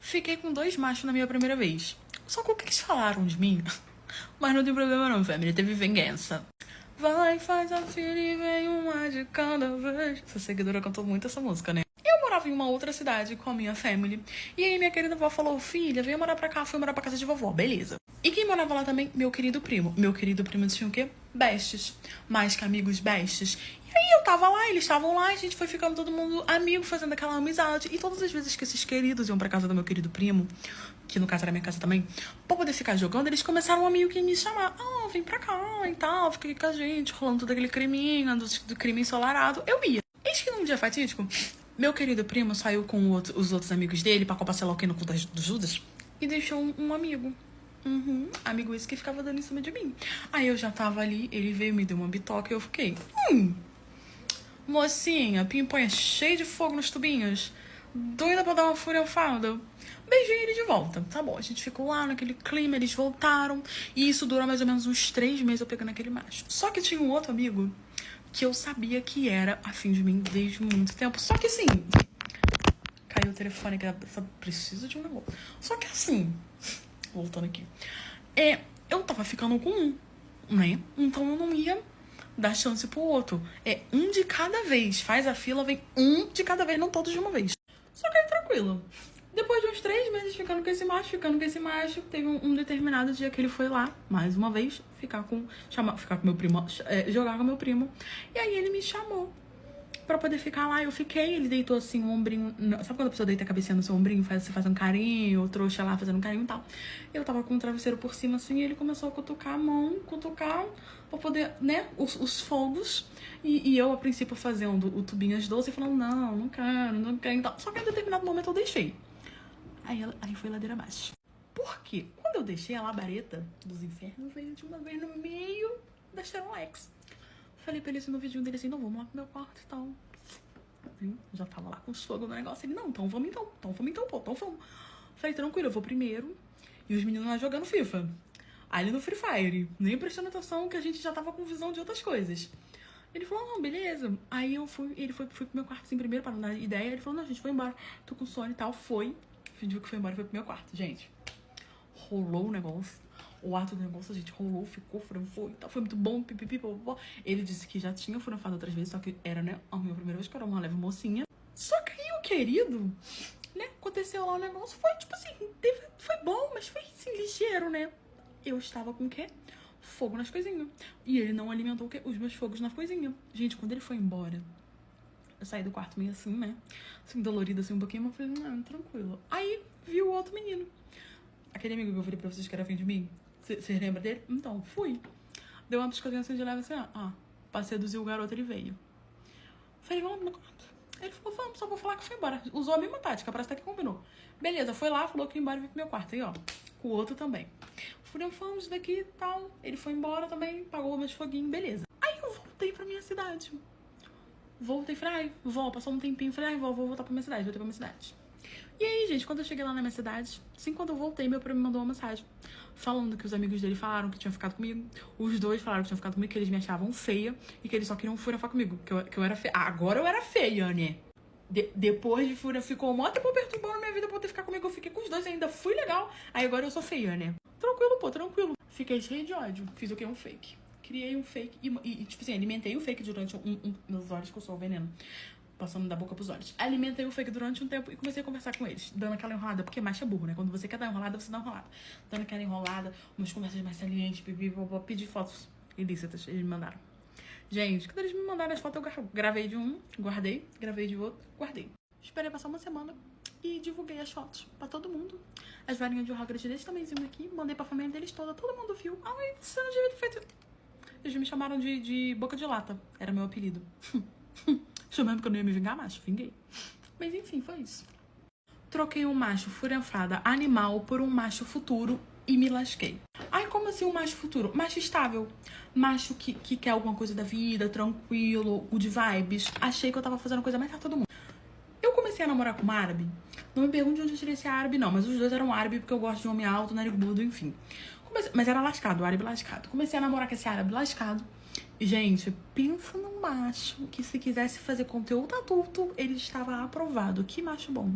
Fiquei com 2 machos na minha primeira vez. Só que o que eles falaram de mim? Mas não tem problema não, família. Teve vingança. Vai, faz a filha e vem uma de cada vez. Essa seguidora cantou muito essa música, né? Eu morava em uma outra cidade com a minha family. E aí minha querida avó falou, filha, vem morar pra cá. Fui morar pra casa de vovó, beleza. E quem morava lá também? Meu querido primo. Meu querido primo tinha o quê? Bestes. Mais que amigos bestes. E aí eu tava lá, eles estavam lá, a gente foi ficando todo mundo amigo, fazendo aquela amizade. E todas as vezes que esses queridos iam pra casa do meu querido primo, que no caso era minha casa também, pra poder ficar jogando, eles começaram a meio que me chamar. Ah, vem pra cá e tal, fica aqui com a gente, rolando todo aquele creminho, do crime ensolarado. Eu ia. Eis que num dia fatídico, meu querido primo saiu com os outros amigos dele pra comprar sei lá o que no cu do Judas e deixou um amigo. Amigo esse que ficava dando em cima de mim. Aí eu já tava ali, ele veio, me deu uma bitoca e eu fiquei. Mocinha, pimpões cheio de fogo nos tubinhos, doida pra dar uma furafada. Beijei ele de volta. Tá bom, a gente ficou lá naquele clima, eles voltaram. E isso durou mais ou menos uns 3 meses eu pegando aquele macho. Só que tinha um outro amigo que eu sabia que era afim de mim desde muito tempo. Só que assim, caiu o telefone, que precisa de um negócio. Só que assim, voltando aqui, eu tava ficando com um, né? Então eu não ia dar chance pro outro. É um de cada vez. Faz a fila, vem um de cada vez, não todos de uma vez. Só que aí tranquilo. Depois de uns 3 meses ficando com esse macho, teve um determinado dia que ele foi lá, mais uma vez, ficar com meu primo, jogar com meu primo. E aí ele me chamou pra poder ficar lá. Eu fiquei, ele deitou assim o ombrinho. Sabe quando a pessoa deita a cabecinha no seu ombrinho, você faz um carinho, o trouxa lá fazendo um carinho e tal. Eu tava com o travesseiro por cima assim, e ele começou a cutucar a mão, pra poder, né, os fogos. E eu, a princípio, fazendo o tubinho às 12 e falando, não quero e tal. Só que em determinado momento eu deixei. Aí foi ladeira abaixo. Por quê? Quando eu deixei a labareda dos infernos, veio de uma vez no meio da Xerox. Falei pra ele assim no vidinho dele assim, não, vamos lá pro meu quarto e tal. Já tava lá com os fogos no negócio. Ele, não, então vamos. Falei, tranquilo, eu vou primeiro. E os meninos lá jogando FIFA. Ali no Free Fire, nem prestando atenção que a gente já tava com visão de outras coisas. Ele falou, não, beleza. Aí ele foi pro meu quarto assim primeiro pra não dar ideia. Ele falou, não, a gente foi embora, tô com sono e tal. Fingiu que foi embora e foi pro meu quarto. Gente, rolou o negócio. O ato do negócio, a gente rolou, ficou, foi, tal, foi muito bom, pipipipopó. Ele disse que já tinha furafado outras vezes, só que era, né, a minha primeira vez, que era uma leve mocinha. Só que aí o querido, né, aconteceu lá o negócio, foi tipo assim, foi bom, mas foi assim, ligeiro, né. Eu estava com o quê? Fogo nas coisinhas. E ele não alimentou o quê? Os meus fogos na coisinha. Gente, quando ele foi embora, eu saí do quarto meio assim, né, assim, dolorida assim um pouquinho, mas eu falei, não, tranquilo. Aí, vi o outro menino. Aquele amigo que eu falei pra vocês que era afim de mim. Você lembra dele? Então, fui. Deu uma piscadinha assim de leve assim, pra seduzir o garoto, ele veio. Falei, vamos no quarto. Ele falou, vamos, só vou falar que foi embora. Usou a mesma tática, parece até que combinou. Beleza, foi lá, falou que ia embora e veio pro meu quarto. Aí, ó, com o outro também. Falei, vamos daqui e tal. Ele foi embora também, pagou meus foguinhos, beleza. Aí eu voltei pra minha cidade. Falei, vó, passou um tempinho. Falei, vó, vou voltar pra minha cidade, voltei pra minha cidade. E aí, gente, quando eu cheguei lá na minha cidade, assim, quando eu voltei, meu primo me mandou uma mensagem falando que os amigos dele falaram que tinham ficado comigo. Os dois falaram que tinham ficado comigo, que eles me achavam feia e que eles só queriam furafar comigo, que eu era feia. Agora eu era feia, né? Depois de fura, ficou um monte por perturbando a minha vida pra poder ficar comigo. Eu fiquei com os dois, ainda fui legal. Aí agora eu sou feia, né? Tranquilo, pô, tranquilo. Fiquei cheio de ódio. Fiz o quê? Um fake. Criei um fake e tipo assim, alimentei o fake durante meus olhos, que eu sou o veneno. Passando da boca pros olhos. Alimentei o fake durante um tempo e comecei a conversar com eles, dando aquela enrolada, porque macho é burro, né? Quando você quer dar enrolada, você dá enrolada. Dando aquela enrolada, umas conversas mais salientes, pedi fotos ilícitas, eles me mandaram. Gente, quando eles me mandaram as fotos, eu gravei de um, guardei, gravei de outro, guardei. Esperei passar uma semana e divulguei as fotos pra todo mundo. As varinhas de Hogwarts desse tamanhozinho aqui, mandei pra família deles toda, todo mundo viu. Ai, você não devia ter feito... Eles me chamaram de boca de lata, era meu apelido. Chamando porque eu não ia me vingar, macho, vinguei. Mas enfim, foi isso. Troquei um macho furanfada animal por um macho futuro e me lasquei. Ai, como assim um macho futuro? Macho estável. Macho que quer alguma coisa da vida, tranquilo, good vibes. Achei que eu tava fazendo coisa mais certa do mundo. Eu comecei a namorar com um árabe. Não me pergunte de onde eu tirei esse árabe, não. Mas os dois eram árabe porque eu gosto de homem alto, narigudo, enfim. Mas era lascado, o árabe lascado. Comecei a namorar com esse árabe lascado. Gente, pensa num macho que se quisesse fazer conteúdo adulto, ele estava aprovado. Que macho bom.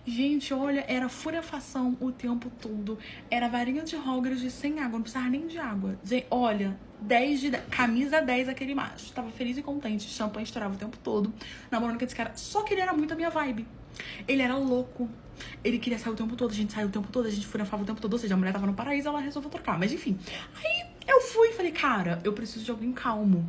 Gente, olha, era furefação o tempo todo. Era varinha de Hogwarts sem água, não precisava nem de água. Gente, olha, 10 de 10, camisa 10 aquele macho. Tava feliz e contente, champanhe estourava o tempo todo, namorando com esse cara. Só que ele era muito a minha vibe. Ele era louco. Ele queria sair o tempo todo, a gente saiu o tempo todo, a gente furafava o tempo todo. Ou seja, a mulher tava no paraíso, ela resolveu trocar. Mas enfim, aí eu fui e falei, cara, eu preciso de alguém calmo.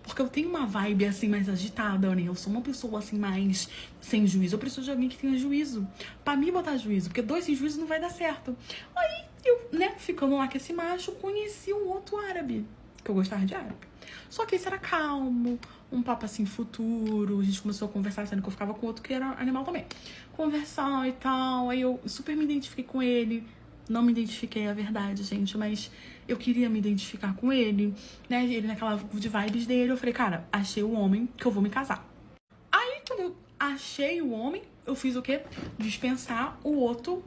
Porque eu tenho uma vibe assim mais agitada, né? Eu sou uma pessoa assim mais sem juízo. Eu preciso de alguém que tenha juízo. Pra me botar juízo. Porque 2 sem juízo não vai dar certo. Aí eu, né, ficando lá com esse macho, conheci um outro árabe. Que eu gostava de árabe. Só que esse era calmo, um papo assim futuro. A gente começou a conversar, sendo que eu ficava com outro que era animal também. Conversar e tal. Aí eu super me identifiquei com ele. Não me identifiquei, é verdade, gente, mas eu queria me identificar com ele, né? Ele naquela de vibes dele. Eu falei, cara, achei o homem que eu vou me casar. Aí, quando eu achei o homem, eu fiz o quê? Dispensar o outro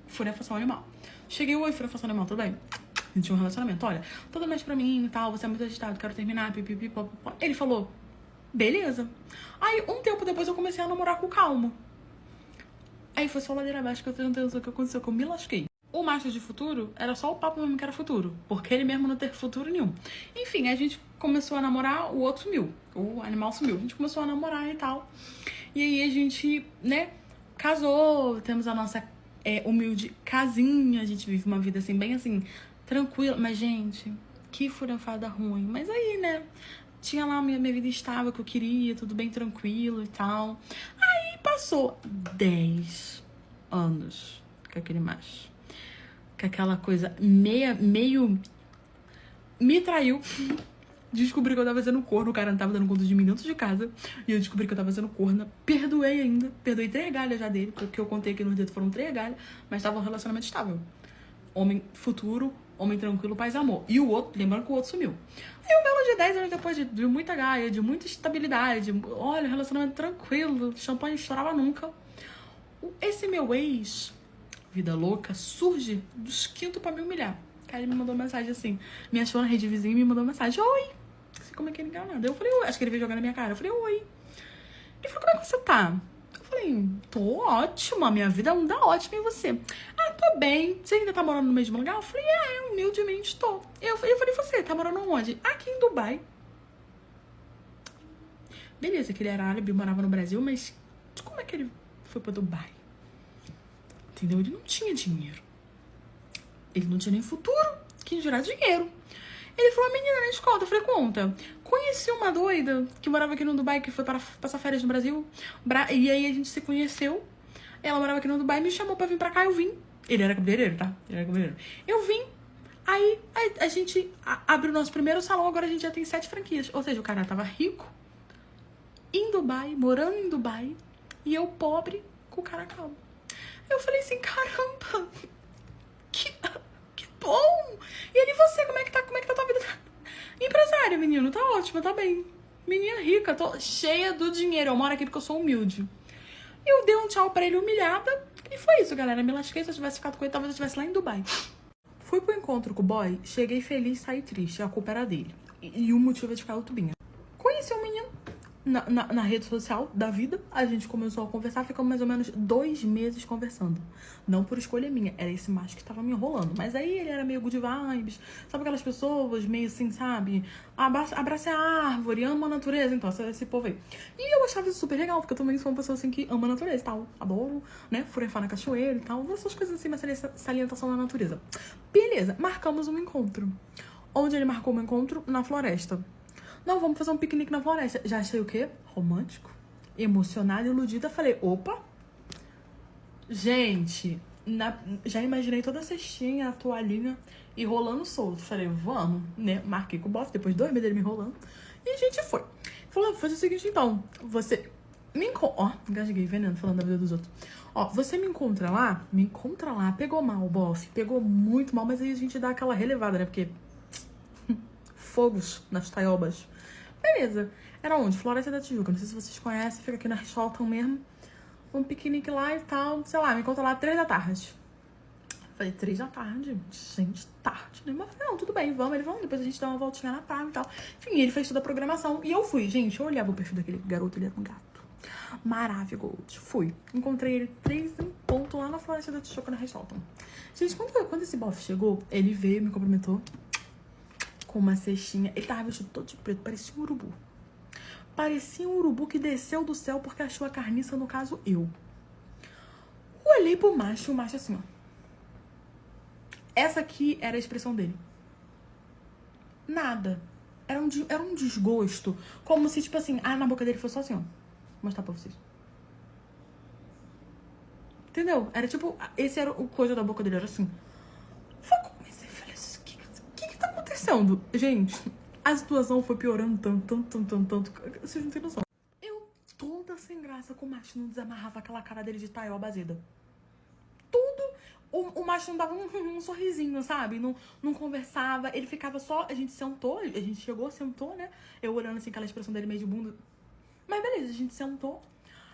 furefação animal. Cheguei, oi, furefação animal, tudo bem? A gente tinha um relacionamento, olha, tudo mais pra mim e tal, você é muito agitado, quero terminar, pipipi, popopó. Ele falou, beleza. Aí, um tempo depois, eu comecei a namorar com o calmo. Aí foi só ladeira abaixo que eu tenho o que aconteceu, que eu me lasquei. O macho de futuro era só o papo mesmo que era futuro, porque ele mesmo não teve futuro nenhum. Enfim, a gente começou a namorar, o outro sumiu, o animal sumiu. A gente começou a namorar e tal. E aí a gente, né, casou, temos a nossa humilde casinha, a gente vive uma vida assim, bem assim, tranquila. Mas, gente, que furanfada ruim. Mas aí, né, tinha lá minha vida estável que eu queria, tudo bem tranquilo e tal. Aí passou 10 anos com aquele macho. Que aquela coisa meio me traiu. Descobri que eu tava sendo corno. O cara não tava dando conta de mim dentro de casa. E eu descobri que eu tava sendo corna. Perdoei ainda. Perdoei 3 galhas já dele. Porque eu contei aqui no dedo foram 3 galhas. Mas tava um relacionamento estável. Homem futuro, homem tranquilo, paz e amor. E o outro, lembrando que o outro sumiu. Aí um belo de 10 anos depois de muita gaia, de muita estabilidade. Olha, relacionamento tranquilo. Champanhe estourava nunca. Esse meu ex... vida louca, surge dos quintos pra me humilhar. Cara, ele me mandou mensagem assim. Me achou na rede vizinha e me mandou mensagem. Oi! Não sei como é que ele enganado. Eu falei, oi. Acho que ele veio jogar na minha cara. Eu falei, oi. Ele falou, como é que você tá? Eu falei, tô ótima. Minha vida anda ótima. E você? Ah, tô bem. Você ainda tá morando no mesmo lugar? Eu falei, humildemente tô. Eu falei, você tá morando onde? Aqui em Dubai. Beleza, que ele era árabe, morava no Brasil, mas como é que ele foi pra Dubai? Entendeu? Ele não tinha dinheiro. Ele não tinha nem futuro. Que dirá dinheiro. Ele falou, menina, nem te conta. Eu falei, conta. Conheci uma doida que morava aqui no Dubai, que foi para passar férias no Brasil. E aí a gente se conheceu. Ela morava aqui no Dubai, me chamou pra vir pra cá, eu vim. Ele era cabeleireiro, tá? Ele era cabeleireiro. Eu vim. Aí a gente abriu o nosso primeiro salão, agora a gente já tem 7 franquias. Ou seja, o cara tava rico, em Dubai, morando em Dubai, e eu pobre, com o cara calmo. Eu falei assim, caramba, que bom! E ele, você, como é que tá a tua vida? Empresária, menino, tá ótima, tá bem. Menina rica, tô cheia do dinheiro. Eu moro aqui porque eu sou humilde. Eu dei um tchau pra ele humilhada. E foi isso, galera. Me lasquei, se eu tivesse ficado com ele, talvez eu estivesse lá em Dubai. Fui pro encontro com o boy, cheguei feliz, saí triste. A culpa era dele. E o motivo é de ficar o tubinho. Conheci um menino na rede social da vida, a gente começou a conversar, ficamos mais ou menos 2 meses conversando. Não por escolha minha, era esse macho que tava me enrolando. Mas aí ele era meio good vibes, sabe aquelas pessoas meio assim, sabe? Abraça a árvore, ama a natureza, então esse povo aí. E eu achava isso super legal, porque eu também sou uma pessoa assim que ama a natureza e tal. Adoro, né? Furefar na cachoeira e tal, essas coisas assim, uma salientação da natureza. Beleza, marcamos um encontro. Onde ele marcou um encontro? Na floresta. Não, vamos fazer um piquenique na floresta. Já achei o quê? Romântico, emocionada, iludida. Falei, opa. Gente, já imaginei toda a cestinha, a toalhinha e rolando solto. Falei, vamos, né? Marquei com o bofe, depois de 2 meses dele me enrolando. E a gente foi. Falou, faz o seguinte então. Você me encontra... Ó, engasguei, veneno, falando da vida dos outros. Ó, você me encontra lá? Me encontra lá. Pegou mal o bofe. Pegou muito mal, mas aí a gente dá aquela relevada, né? Porque... fogos nas taiobas. Beleza. Era onde? Floresta da Tijuca. Não sei se vocês conhecem. Fica aqui na Charlton mesmo. Um piquenique lá e tal. Sei lá, me encontra lá 3 da tarde. Falei, 3 da tarde? Gente, tarde, né? Mas não, tudo bem, vamos. Ele, vamos, depois a gente dá uma voltinha na tarde e tal. Enfim, ele fez toda a programação. E eu fui, gente. Eu olhava o perfil daquele garoto, ele era um gato. Maravigold. Fui. Encontrei ele 3 em ponto lá na Floresta da Tijuca, na Ressalton. Gente, quando esse bofe chegou, ele veio, me cumprimentou com uma cestinha. Ele tava vestido todo de preto, parecia um urubu. Parecia um urubu que desceu do céu porque achou a carniça, no caso, eu. Olhei pro macho, o macho assim, ó. Essa aqui era a expressão dele. Nada. Era um desgosto. Como se, tipo assim, na boca dele fosse só assim, ó. Vou mostrar pra vocês. Entendeu? Era tipo, esse era o coisa da boca dele, era assim. Eu comecei a falar, o que tá acontecendo? Gente, a situação foi piorando tanto. Vocês não têm noção. Eu, toda sem graça, com o macho não desamarrava aquela cara dele de Taió Bazeda. Tudo. O macho não dava um sorrisinho, sabe? Não conversava. Ele ficava só... A gente sentou, a gente chegou, sentou, né? Eu olhando assim, aquela expressão dele meio de bunda. Mas beleza, a gente sentou.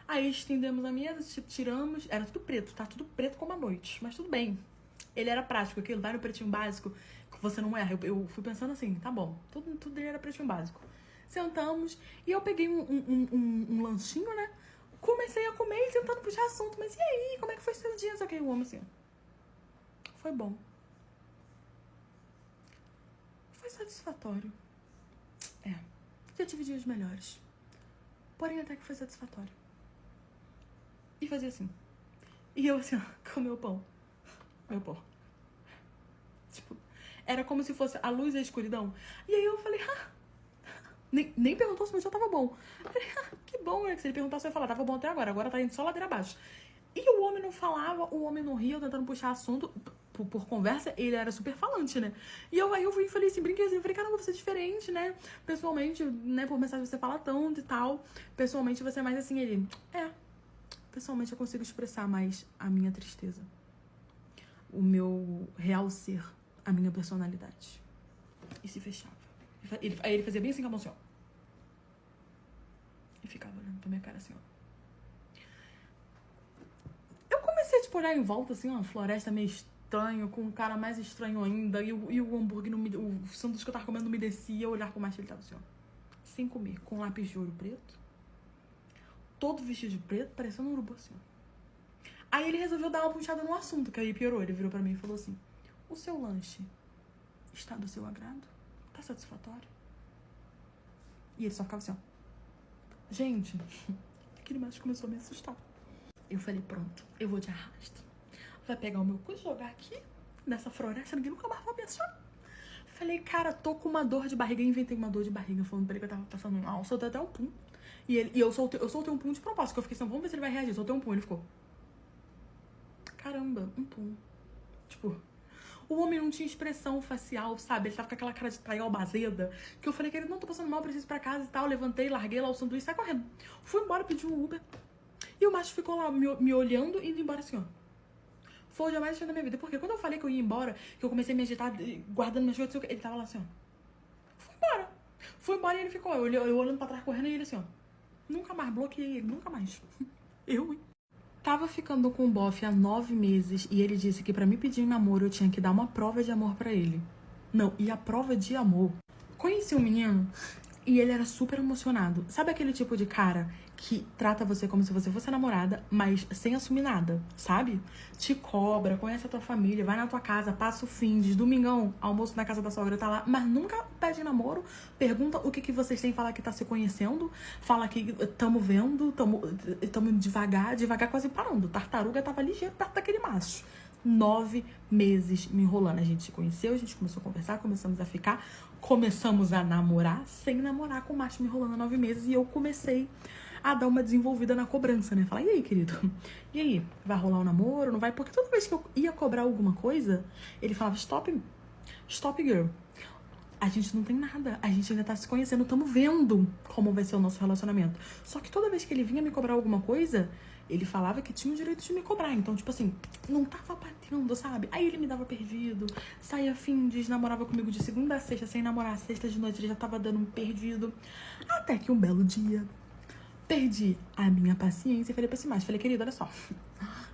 Aí estendemos a mesa, tiramos. Era tudo preto, tá? Tudo preto como a noite. Mas tudo bem. Ele era prático, aquilo vai no pretinho básico, que você não erra. Eu fui pensando assim, tá bom. Tudo dele era pretinho básico. Sentamos e eu peguei um lanchinho, né? Comecei a comer e tentando puxar assunto. Mas e aí, como é que foi seu dia? Só que o homem assim, foi bom. Foi satisfatório. Já tive dias melhores. Porém, até que foi satisfatório. E fazia assim. E eu assim, ó, com meu pão. Meu pão. Tipo, era como se fosse a luz e a escuridão. E aí eu falei, nem perguntou se o meu dia tava bom. Eu falei, que bom, né? Que se ele perguntasse, eu ia falar, tava bom até agora. Agora tá indo só ladeira abaixo. E o homem não falava, o homem não ria, eu tentando puxar assunto por conversa, ele era super falante, né? E aí eu fui e falei assim, brinquei assim, eu falei, caramba, você é diferente, né? Pessoalmente, né, por mensagem você fala tanto e tal. Pessoalmente você é mais assim, ele, pessoalmente eu consigo expressar mais a minha tristeza. O meu real ser, a minha personalidade. E se fechava. Aí ele fazia bem assim com a mão assim, ó. E ficava olhando pra minha cara assim, ó. Eu comecei, tipo, a olhar em volta, assim, ó, uma floresta meio estranho, com um cara mais estranho ainda, e o hambúrguer, o sanduíche que eu tava comendo não me descia, olhar pro macho, ele tava assim, ó, sem comer, com lápis de olho preto, todo vestido de preto, parecendo um urubu, assim, ó. Aí ele resolveu dar uma puxada no assunto, que aí piorou, ele virou pra mim e falou assim, o seu lanche está do seu agrado? Tá satisfatório? E ele só ficava assim, ó. Gente, aquele macho começou a me assustar. Eu falei, pronto, eu vou de arrasto. Vai pegar o meu cu e jogar aqui, nessa floresta, ninguém nunca mais vai me achar. Falei, cara, tô com uma dor de barriga. Inventei uma dor de barriga, falando pra ele que eu tava passando mal. Soltei até um pum. E eu soltei um pum de propósito, que eu fiquei assim, vamos ver se ele vai reagir. Soltei um pum, ele ficou, caramba, um pum. Tipo, o homem não tinha expressão facial, sabe? Ele tava com aquela cara de Taió Bazeda, que eu falei que ele, não, tô passando mal, preciso ir pra casa e tal. Levantei, larguei lá o sanduíche e saí correndo. Fui embora, pedi um Uber. E o macho ficou lá me olhando e indo embora assim, ó. Foi o dia mais estranho da minha vida. Porque quando eu falei que eu ia embora, que eu comecei a me agitar, guardando minhas coisas, ele tava lá assim, ó. Fui embora e ele ficou, eu olhando pra trás, correndo, e ele assim, ó. Nunca mais bloqueei ele, nunca mais. Hein? Tava ficando com o bofe há 9 meses e ele disse que pra me pedir em namoro eu tinha que dar uma prova de amor pra ele. Não, e a prova de amor. Conheci um menino e ele era super emocionado. Sabe aquele tipo de cara que trata você como se você fosse namorada, mas sem assumir nada, sabe? Te cobra, conhece a tua família, vai na tua casa, passa o fim de domingão, almoço na casa da sogra, tá lá, mas nunca pede namoro, pergunta o que vocês têm, fala que tá se conhecendo, fala que tamo vendo, tamo devagar quase parando. Tartaruga tava ligeiro perto daquele macho. 9 meses me enrolando. A gente se conheceu, a gente começou a conversar, começamos a ficar, começamos a namorar, sem namorar, com o macho me enrolando há 9 meses. E eu comecei a dar uma desenvolvida na cobrança, né? Falar, e aí, querido? E aí? Vai rolar um namoro? Não vai? Porque toda vez que eu ia cobrar alguma coisa, ele falava, stop girl. A gente não tem nada, a gente ainda tá se conhecendo, estamos vendo como vai ser o nosso relacionamento. Só que toda vez que ele vinha me cobrar alguma coisa, ele falava que tinha o direito de me cobrar. Então, tipo assim, não tava batendo, sabe? Aí ele me dava perdido, saía findes, namorava comigo de segunda a sexta, sem namorar, sexta de noite ele já tava dando um perdido. Até que um belo dia, perdi a minha paciência e falei pra esse macho, falei, querido, olha só,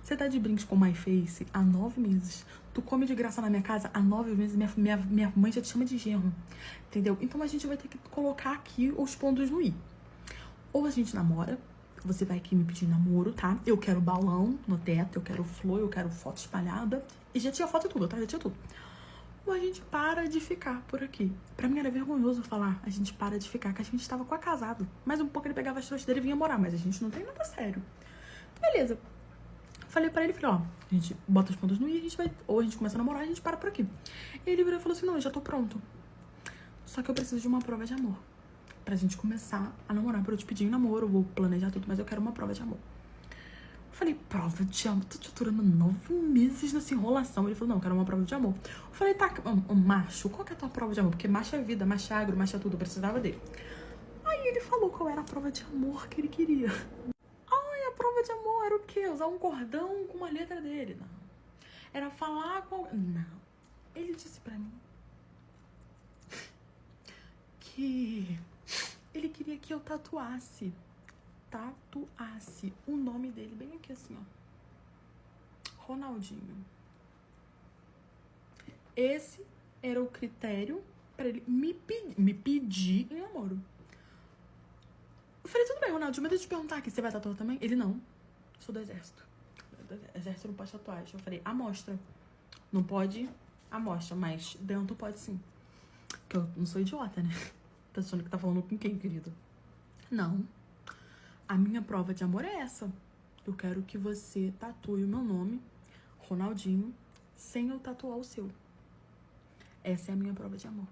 você tá de brinks com o My Face há 9 meses, tu come de graça na minha casa há 9 meses, minha mãe já te chama de genro, entendeu? Então a gente vai ter que colocar aqui os pontos no i. Ou a gente namora, você vai aqui me pedir namoro, tá? Eu quero balão no teto, eu quero flor, eu quero foto espalhada. E já tinha foto e tudo, tá? Já tinha tudo. Ou a gente para de ficar por aqui. Pra mim era vergonhoso falar, a gente para de ficar, que a gente tava quase casado. Mais um pouco ele pegava as trouxas dele e vinha morar, mas a gente não tem nada sério. Beleza. Falei pra ele, falei, ó, a gente bota os pontos no i, a gente vai, ou a gente começa a namorar, a gente para por aqui. Ele virou e falou assim, não, eu já tô pronto. Só que eu preciso de uma prova de amor. Pra gente começar a namorar, pra eu te pedir em namoro, eu vou planejar tudo, mas eu quero uma prova de amor. Eu falei, prova de amor? Tô te aturando 9 meses nessa enrolação. Ele falou, não, eu quero uma prova de amor. Eu falei, tá, macho, qual que é a tua prova de amor? Porque macho é vida, macho é agro, macho é tudo, eu precisava dele. Aí ele falou qual era a prova de amor que ele queria. Ai, a prova de amor era o quê? Usar um cordão com uma letra dele. Não. Era falar com... Não. Ele disse pra mim que ele queria que eu tatuasse o nome dele bem aqui assim, ó. Ronaldinho. Esse era o critério pra ele me pedir em namoro. Eu falei, tudo bem, Ronaldinho, mas deixa eu te perguntar aqui, você vai tatuar também? Ele, não. Sou do exército. Exército não pode tatuagem. Eu falei, amostra. Não pode amostra, mas dentro pode sim. Porque eu não sou idiota, né? Tá achando que tá falando com quem, querido? Não. A minha prova de amor é essa. Eu quero que você tatue o meu nome, Ronaldinho, sem eu tatuar o seu. Essa é a minha prova de amor.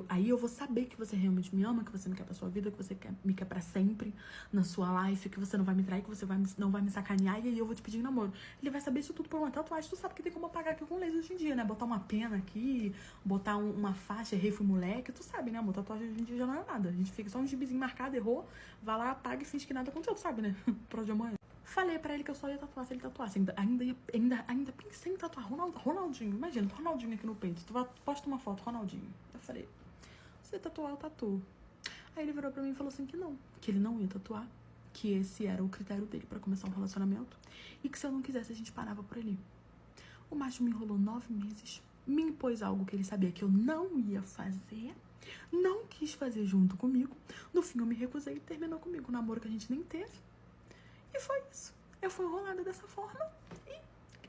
Aí eu vou saber que você realmente me ama, que você me quer pra sua vida, que você me quer pra sempre na sua life, que você não vai me trair, que você não vai me sacanear, e aí eu vou te pedir em namoro. Ele vai saber isso tudo por uma tatuagem. Tu sabe que tem como apagar aqui com laser hoje em dia, né? Botar uma pena aqui, botar uma faixa, errei, fui moleque. Tu sabe, né, amor? Tatuagem hoje em dia já não é nada. A gente fica só um gibizinho marcado, errou, vai lá, apaga e finge que nada aconteceu, tu sabe, né? Prova de amanhã. Falei pra ele que eu só ia tatuar se ele tatuasse. Ainda pensei em tatuar Ronaldinho. Imagina, Ronaldinho aqui no peito. Posta uma foto, Ronaldinho. Eu falei, se tatuar, eu tatuo. Aí ele virou pra mim e falou assim que não. Que ele não ia tatuar. Que esse era o critério dele pra começar um relacionamento. E que se eu não quisesse, a gente parava por ali. O macho me enrolou 9 meses. Me impôs algo que ele sabia que eu não ia fazer. Não quis fazer junto comigo. No fim, eu me recusei e terminou comigo. Um namoro que a gente nem teve. E foi isso. Eu fui enrolada dessa forma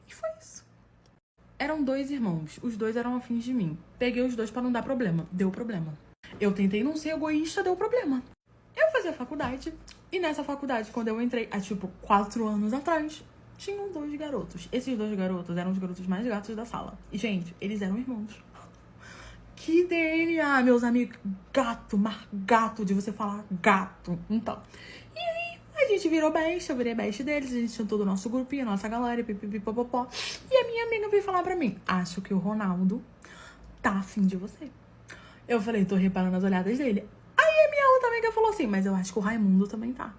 e foi isso. Eram 2 irmãos. Os 2 eram afins de mim. Peguei os 2 pra não dar problema. Deu problema. Eu tentei não ser egoísta, deu problema. Eu fazia faculdade. E nessa faculdade, quando eu entrei, há tipo 4 anos atrás, tinham 2 garotos. Esses 2 garotos eram os garotos mais gatos da sala. E, gente, eles eram irmãos. Que DNA, meus amigos. Gato, mas gato de você falar gato. Então. E aí, a gente virou best, eu virei best deles, a gente tinha todo o nosso grupinho, a nossa galera, pipipipopopó. E a minha amiga veio falar pra mim, acho que o Ronaldo tá afim de você. Eu falei, tô reparando as olhadas dele. Aí a minha outra amiga falou assim, mas eu acho que o Raimundo também tá.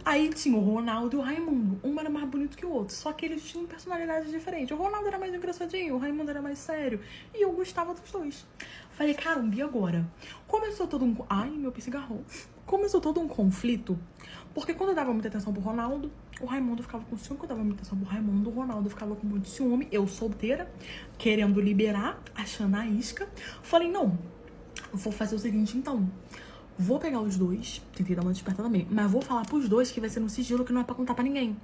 Aí tinha o Ronaldo e o Raimundo. Um era mais bonito que o outro, só que eles tinham personalidades diferentes. O Ronaldo era mais engraçadinho, o Raimundo era mais sério. E eu gostava dos 2. Falei, caramba, e agora? Começou todo um... Ai, meu cigarro. Começou todo um conflito. Porque quando eu dava muita atenção pro Ronaldo, o Raimundo ficava com ciúme. Quando eu dava muita atenção pro Raimundo, o Ronaldo ficava com muito ciúme. Eu solteira, querendo liberar, achando a isca. Falei, não, vou fazer o seguinte, então. Vou pegar os 2, tentei dar uma desperta também, mas vou falar pros 2 que vai ser no sigilo, que não é pra contar pra ninguém.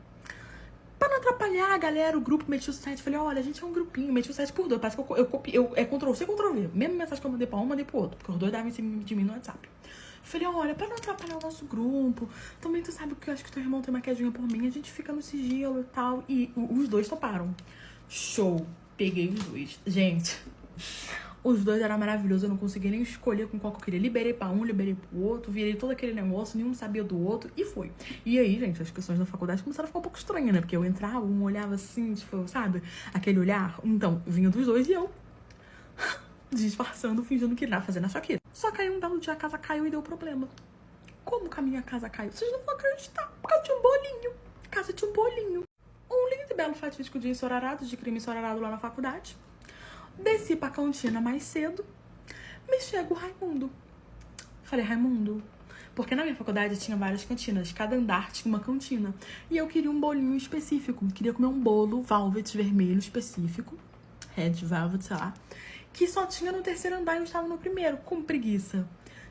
Pra não atrapalhar a galera, o grupo, meti o 7. Falei, olha, a gente é um grupinho, meti o 7 por 2. Parece que eu copiei, é Ctrl-C, Ctrl-V. Mesma mensagem que eu mandei pra um, mandei pro outro. Porque os 2 davam em cima de mim no WhatsApp. Falei, olha, pra não atrapalhar o nosso grupo, também tu sabe que eu acho que teu irmão tem uma quedinha por mim, a gente fica no sigilo e tal. E os 2 toparam. Show. Peguei os 2. Gente... Os 2 eram maravilhosos, eu não conseguia nem escolher com qual que eu queria. Liberei pra um, liberei pro outro, virei todo aquele negócio, nenhum sabia do outro, e foi. E aí, gente, as questões da faculdade começaram a ficar um pouco estranhas, né? Porque eu entrava, um olhava assim, tipo, sabe? Aquele olhar. Então, vinha dos 2 e eu disfarçando, fingindo que nada, fazendo a Shakira. Só que aí um belo dia a casa caiu e deu problema. Como que a minha casa caiu? Vocês não vão acreditar, porque eu tinha um bolinho. A casa tinha um bolinho. Um lindo e belo fatídico dia ensorarado, de crime ensorarado lá na faculdade. Desci pra cantina mais cedo, me chega o Raimundo. Falei, Raimundo, porque na minha faculdade tinha várias cantinas, cada andar tinha uma cantina. E eu queria um bolinho específico, queria comer um bolo Velvet vermelho específico, Red Velvet, sei lá, que só tinha no 3º andar e eu estava no 1º, com preguiça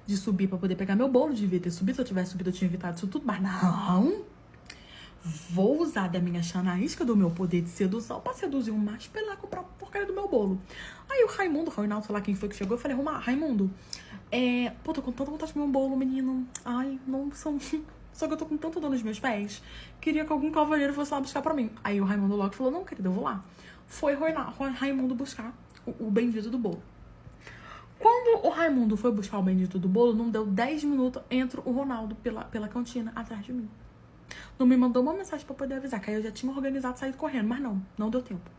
de subir pra poder pegar meu bolo. Devia ter subido. Se eu tivesse subido, eu tinha evitado isso tudo. Mas não! Vou usar da minha chanaísca, do meu poder de sedução, pra seduzir um macho pra ele lá comprar a porcaria do meu bolo. Aí o Reinaldo, sei lá quem foi que chegou, eu falei, Raimundo, pô, tô com tanta vontade de comer um bolo, menino. Ai, não são... Só que eu tô com tanta dor nos meus pés, queria que algum cavalheiro fosse lá buscar pra mim. Aí o Raimundo logo falou, não, querida, eu vou lá. Foi Raimundo buscar o bendito do bolo. Quando o Raimundo foi buscar o bendito do bolo, não deu 10 minutos, entra o Ronaldo pela cantina atrás de mim. Não me mandou uma mensagem pra poder avisar, que aí eu já tinha organizado sair correndo, mas não deu tempo.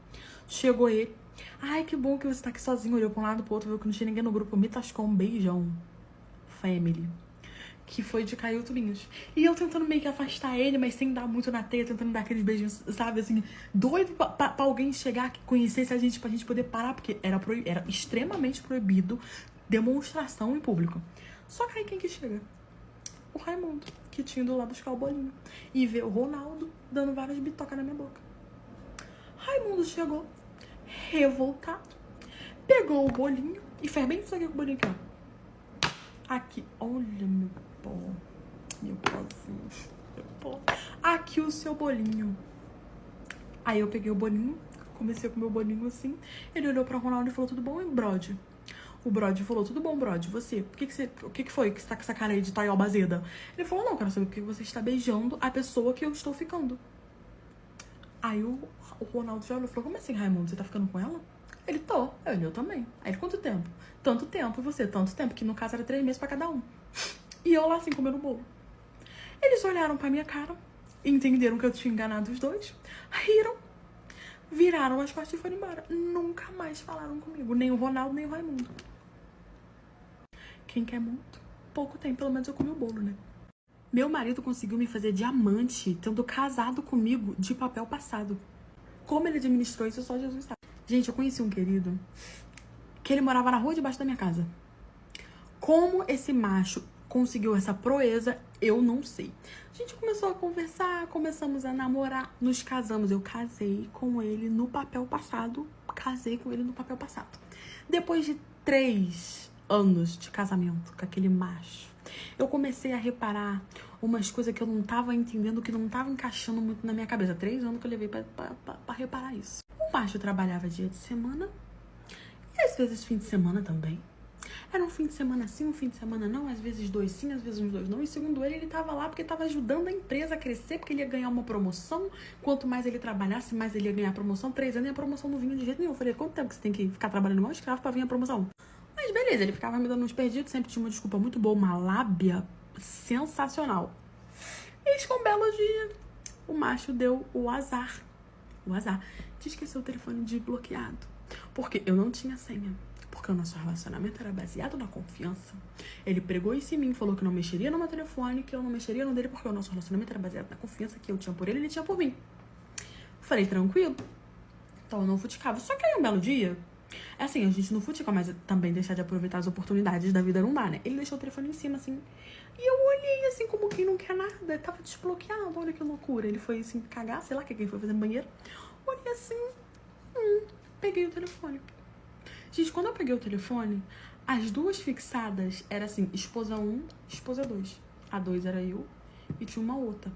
Chegou ele, ai, que bom que você tá aqui sozinho, olhou pra um lado pro outro, viu que não tinha ninguém no grupo, me tascou um beijão. Family. Que foi de Caio Tubinhos. E eu tentando meio que afastar ele, mas sem dar muito na teia, tentando dar aqueles beijinhos, sabe, assim, doido pra alguém chegar que conhecesse a gente, pra gente poder parar, porque era extremamente proibido demonstração em público. Só que aí quem que chega? O Raimundo, que tinha ido lá buscar o bolinho. E vê o Ronaldo dando várias bitocas na minha boca. Raimundo chegou, revoltado, pegou o bolinho e fez bem isso aqui com o bolinho aqui, ó. Aqui, olha meu pó. Meu pozinho. Meu pó. Aqui o seu bolinho. Aí eu peguei o bolinho, comecei a comer o bolinho assim. Ele olhou pra Ronaldo e falou, tudo bom, hein, brode? O Brody falou, tudo bom, Brody? Você? O que foi que você tá com essa cara aí de Tayol Bazeda? Ele falou, não, quero saber por que você está beijando a pessoa que eu estou ficando. Aí o Ronaldo já olhou e falou, como assim, Raimundo? Você tá ficando com ela? Ele, tô. Eu também. Aí ele, quanto tempo? Tanto tempo. E você? Tanto tempo. Que no caso era 3 meses pra cada um. E eu lá assim, comendo bolo. Eles olharam pra minha cara, entenderam que eu tinha enganado os dois, riram, viraram as costas e foram embora. Nunca mais falaram comigo. Nem o Ronaldo, nem o Raimundo. Quem quer muito, pouco tem. Pelo menos eu comi o bolo, né? Meu marido conseguiu me fazer diamante, tendo casado comigo de papel passado. Como ele administrou isso, só Jesus sabe. Gente, eu conheci um querido que ele morava na rua debaixo da minha casa. Como esse macho conseguiu essa proeza, eu não sei. A gente começou a conversar, começamos a namorar, nos casamos. Eu casei com ele no papel passado. Depois de 3 anos de casamento com aquele macho, eu comecei a reparar umas coisas que eu não tava entendendo, que não tava encaixando muito na minha cabeça. 3 anos que eu levei pra reparar isso. O macho trabalhava dia de semana e às vezes fim de semana também. Era um fim de semana sim, um fim de semana não, às vezes 2 sim, às vezes uns 2 não. E segundo ele tava lá porque tava ajudando a empresa a crescer, porque ele ia ganhar uma promoção. Quanto mais ele trabalhasse, mais ele ia ganhar a promoção. 3 anos e a promoção não vinha de jeito nenhum. Eu falei, quanto tempo que você tem que ficar trabalhando igual escravo pra vir a promoção? Mas beleza, ele ficava me dando uns perdidos, sempre tinha uma desculpa muito boa, uma lábia sensacional. Eis que um belo dia, o macho deu o azar de esquecer o telefone desbloqueado. Porque eu não tinha senha. Porque o nosso relacionamento era baseado na confiança. Ele pregou isso em mim, falou que não mexeria no meu telefone, que eu não mexeria no dele, porque o nosso relacionamento era baseado na confiança que eu tinha por ele e ele tinha por mim. Falei, tranquilo. Então eu não futicava. Só que aí um belo dia, assim, a gente não futica, mas também deixar de aproveitar as oportunidades da vida não dá, né? Ele deixou o telefone em cima, assim, e eu olhei, assim, como quem não quer nada. Ele tava desbloqueado, olha que loucura. Ele foi, assim, cagar, sei lá o que ele foi fazer no banheiro. Olhei assim, peguei o telefone. Gente, quando eu peguei o telefone, as 2 fixadas era assim, esposa 1, esposa 2. A 2 era eu e tinha uma outra.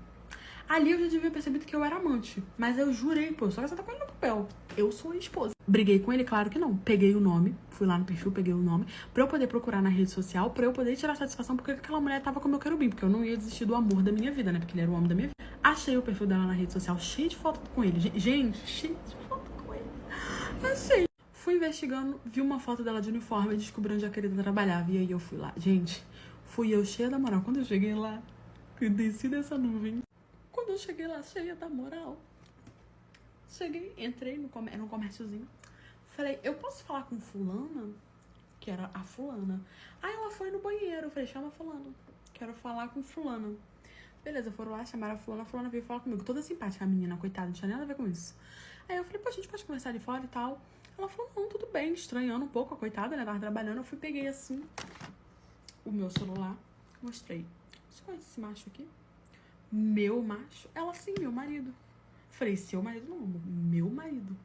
Ali eu já devia perceber que eu era amante. Mas eu jurei, pô, só que você tá com ele no papel. Eu sou a esposa. Briguei com ele? Claro que não. Peguei o nome, fui lá no perfil, peguei o nome, pra eu poder procurar na rede social, pra eu poder tirar satisfação porque aquela mulher tava com o meu querubim, porque eu não ia desistir do amor da minha vida, né? Porque ele era o homem da minha vida. Achei o perfil dela na rede social, cheio de foto com ele. Gente, cheio de foto com ele. Achei. Fui investigando, vi uma foto dela de uniforme e descobri onde a querida trabalhava. E aí eu fui lá. Gente, fui eu cheia da moral. Quando eu cheguei lá, eu desci dessa nuvem. Quando eu cheguei lá, cheia da moral, cheguei, entrei no comérciozinho. Falei, eu posso falar com fulana? Que era a fulana. Aí ela foi no banheiro. Eu falei, chama a fulana. Quero falar com fulana. Beleza, foram lá, chamaram a fulana veio falar comigo. Toda simpática, a menina, coitada, não tinha nada a ver com isso. Aí eu falei, pô, a gente pode conversar ali fora e tal. Ela falou, não, tudo bem, estranhando um pouco a coitada, né? Tava trabalhando. Eu fui, peguei assim o meu celular, mostrei. Você conhece esse macho aqui? Meu macho? Ela, sim, meu marido. Falei, seu marido? Não, meu marido.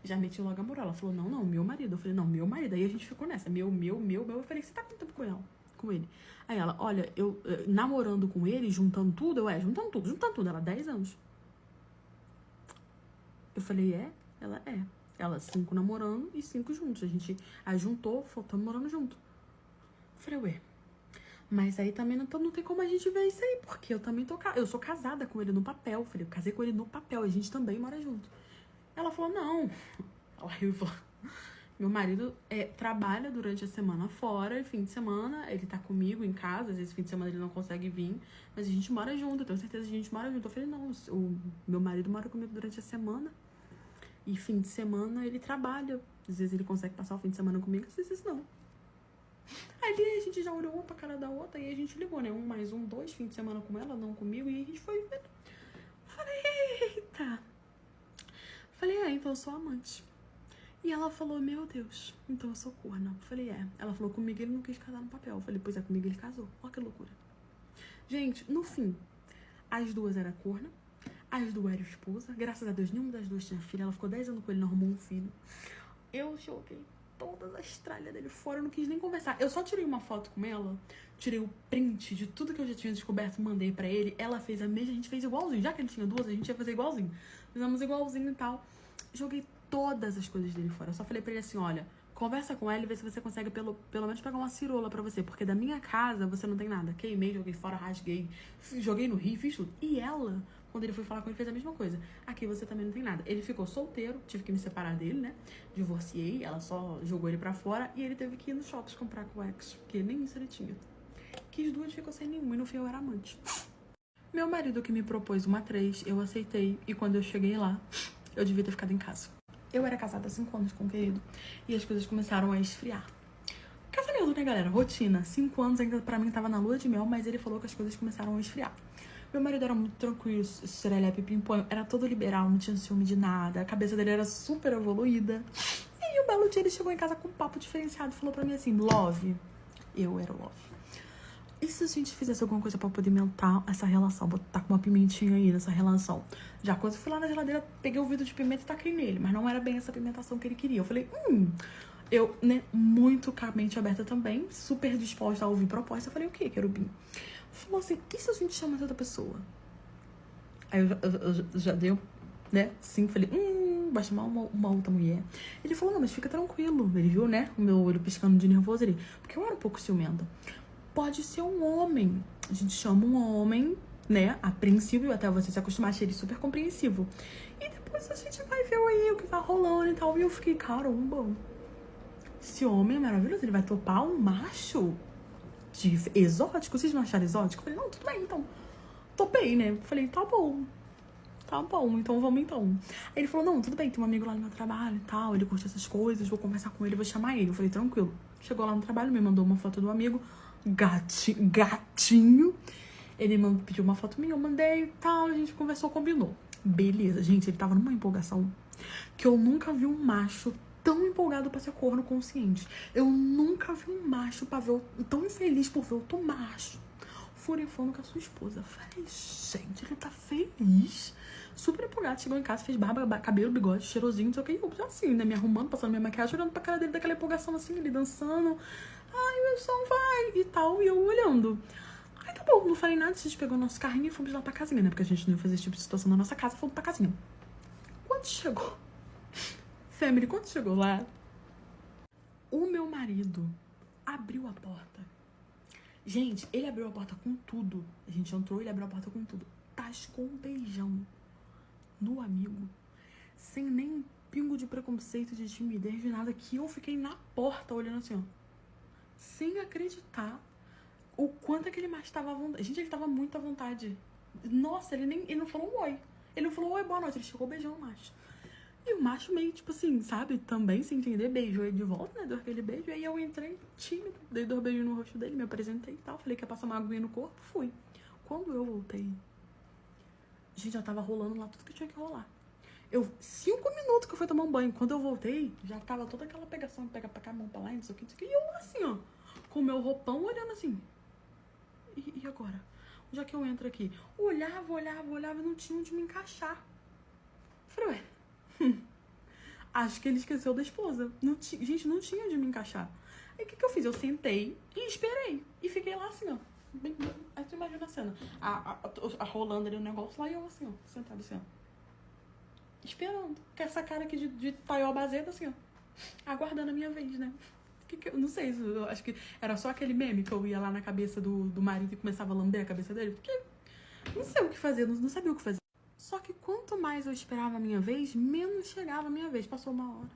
Já meti logo a moral. Ela falou, não, meu marido. Eu falei, não, meu marido. Aí a gente ficou nessa, meu. Eu falei, você tá com tempo com com ele. Aí ela, olha, eu namorando com ele, juntando tudo, juntando tudo. Ela, 10 anos. Eu falei, é? Ela, é. Ela, 5 namorando e 5 juntos. A gente aí juntou, estamos morando junto. Eu falei, ué. Mas aí também não tem como a gente ver isso aí, porque eu também eu sou casada com ele no papel. Eu falei, eu casei com ele no papel, a gente também mora junto. Ela falou, não. Ela riu e falou, meu marido trabalha durante a semana fora, e fim de semana ele tá comigo em casa, às vezes fim de semana ele não consegue vir, mas a gente mora junto, eu tenho certeza que a gente mora junto. Eu falei, não, o meu marido mora comigo durante a semana, e fim de semana ele trabalha. Às vezes ele consegue passar o fim de semana comigo, às vezes não. Aí a gente já olhou uma pra cara da outra e a gente ligou, né? 1 mais 1, 2, fim de semana com ela, não comigo, e a gente foi vendo. Falei, eita. Falei, então eu sou amante. E ela falou, meu Deus, então eu sou corna. Falei, é. Ela falou, comigo ele não quis casar no papel. Eu falei, pois é, comigo ele casou. Olha que loucura. Gente, no fim, as duas eram corna, as duas eram esposa. Graças a Deus, nenhuma das duas tinha filho. Ela ficou 10 anos com ele, não arrumou um filho. Eu joguei todas as tralhas dele fora, eu não quis nem conversar. Eu só tirei uma foto com ela, tirei o print de tudo que eu já tinha descoberto, mandei pra ele. Ela fez a mesma, a gente fez igualzinho. Já que ele tinha duas, a gente ia fazer igualzinho. Fizemos igualzinho e tal. Joguei todas as coisas dele fora. Eu só falei pra ele assim, olha, conversa com ela e vê se você consegue pelo menos pegar uma cirola pra você, porque da minha casa você não tem nada. Queimei, joguei fora, rasguei, joguei no rio, fiz tudo. E ela, quando ele foi falar com ele, fez a mesma coisa. Aqui você também não tem nada. Ele ficou solteiro, tive que me separar dele, né? Divorciei, ela só jogou ele pra fora e ele teve que ir nos shoppings comprar com o ex, porque nem isso ele tinha. Quis duas, ficou sem nenhuma e no fim eu era amante. Meu marido que me propôs uma 3, eu aceitei, e quando eu cheguei lá, eu devia ter ficado em casa. Eu era casada há 5 anos com o querido e as coisas começaram a esfriar. Casamento, né, galera? Rotina. 5 anos ainda pra mim tava na lua de mel, mas ele falou que as coisas começaram a esfriar. Meu marido era muito tranquilo, serelepe, pimpão, era todo liberal, não tinha ciúme de nada, a cabeça dele era super evoluída. E aí, um belo dia, ele chegou em casa com um papo diferenciado e falou pra mim assim, Love, eu era o Love. E se a gente fizesse alguma coisa pra pimentar essa relação, botar com uma pimentinha aí nessa relação? Já quando eu fui lá na geladeira, peguei o vidro de pimenta e taquei nele, mas não era bem essa pimentação que ele queria. Eu falei, eu, né, muito mente aberta também, super disposta a ouvir proposta. Eu falei, o que, querubim? Falou assim, e se a gente chama outra pessoa? Aí eu já deu, né, sim, falei, vai chamar uma outra mulher. Ele falou, não, mas fica tranquilo. Ele viu, né, o meu olho piscando de nervoso ali, porque eu era um pouco ciumenta. Pode ser um homem. A gente chama um homem, né? A princípio, até você se acostumar, achei ele super compreensivo. E depois a gente vai ver aí o que vai rolando e tal. E eu fiquei, caramba, esse homem é maravilhoso. Ele vai topar um macho exótico. Vocês não acharam exótico? Eu falei, não, tudo bem, então. Topei, né? Falei, tá bom, então vamos então. Aí ele falou, não, tudo bem, tem um amigo lá no meu trabalho e tal, ele curte essas coisas, vou conversar com ele, vou chamar ele. Eu falei, tranquilo. Chegou lá no trabalho, me mandou uma foto do amigo, gatinho. Ele pediu uma foto minha, eu mandei e tal, a gente conversou, combinou. Beleza, gente, ele tava numa empolgação que eu nunca vi um macho tão empolgado pra ser corno consciente. Eu nunca vi um macho tão feliz por ver outro macho furifando com a sua esposa. Eu falei, gente, ele tá feliz. Super empolgado, chegou em casa, fez barba, cabelo, bigode, cheirosinho, não sei o que. Eu assim, né, me arrumando, passando minha maquiagem, olhando pra cara dele, daquela empolgação assim, ele dançando. Ai, meu som vai, e tal, e eu olhando. Aí tá bom, não falei nada, a gente pegou nosso carrinho e fomos lá pra casinha, né, porque a gente não ia fazer esse tipo de situação na nossa casa, fomos pra casinha. Quando chegou, Family, quando chegou lá, o meu marido abriu a porta. Gente, ele abriu a porta com tudo. A gente entrou, ele abriu a porta com tudo. Tascou um beijão no amigo, sem nem um pingo de preconceito, de timidez, de nada, que eu fiquei na porta olhando assim, ó, sem acreditar o quanto aquele macho estava à vontade. Gente, ele tava muito à vontade. Nossa, ele não falou um oi. Ele não falou oi, boa noite, ele chegou beijando o macho. E o macho meio, tipo assim, sabe, também sem entender, beijou ele de volta, né, deu aquele beijo. E aí eu entrei tímido, dei 2 beijos no rosto dele, me apresentei e tal, falei que ia passar uma aguinha no corpo, fui. Quando eu voltei, gente, já tava rolando lá tudo que tinha que rolar. 5 minutos que eu fui tomar um banho, quando eu voltei, já tava toda aquela pegação, pega pra cá, a mão pra lá, não sei o que, e eu assim, ó, com o meu roupão, olhando assim, e agora? Onde é que eu entro aqui? Olhava, e não tinha onde me encaixar. Falei, ué, acho que ele esqueceu da esposa. Gente, não tinha onde me encaixar. E o que eu fiz? Eu sentei e esperei. E fiquei lá assim, ó. Aí tu imagina a cena. A rolando ali o negócio lá e eu assim, ó. Sentado assim, ó. Esperando. Com essa cara aqui de Taió Bazeta, assim, ó. Aguardando a minha vez, né? Eu não sei, eu acho que era só aquele meme que eu ia lá na cabeça do marido e começava a lamber a cabeça dele. Porque não sei o que fazer, não sabia o que fazer. Só que quanto mais eu esperava a minha vez, menos chegava a minha vez. Passou 1 hora,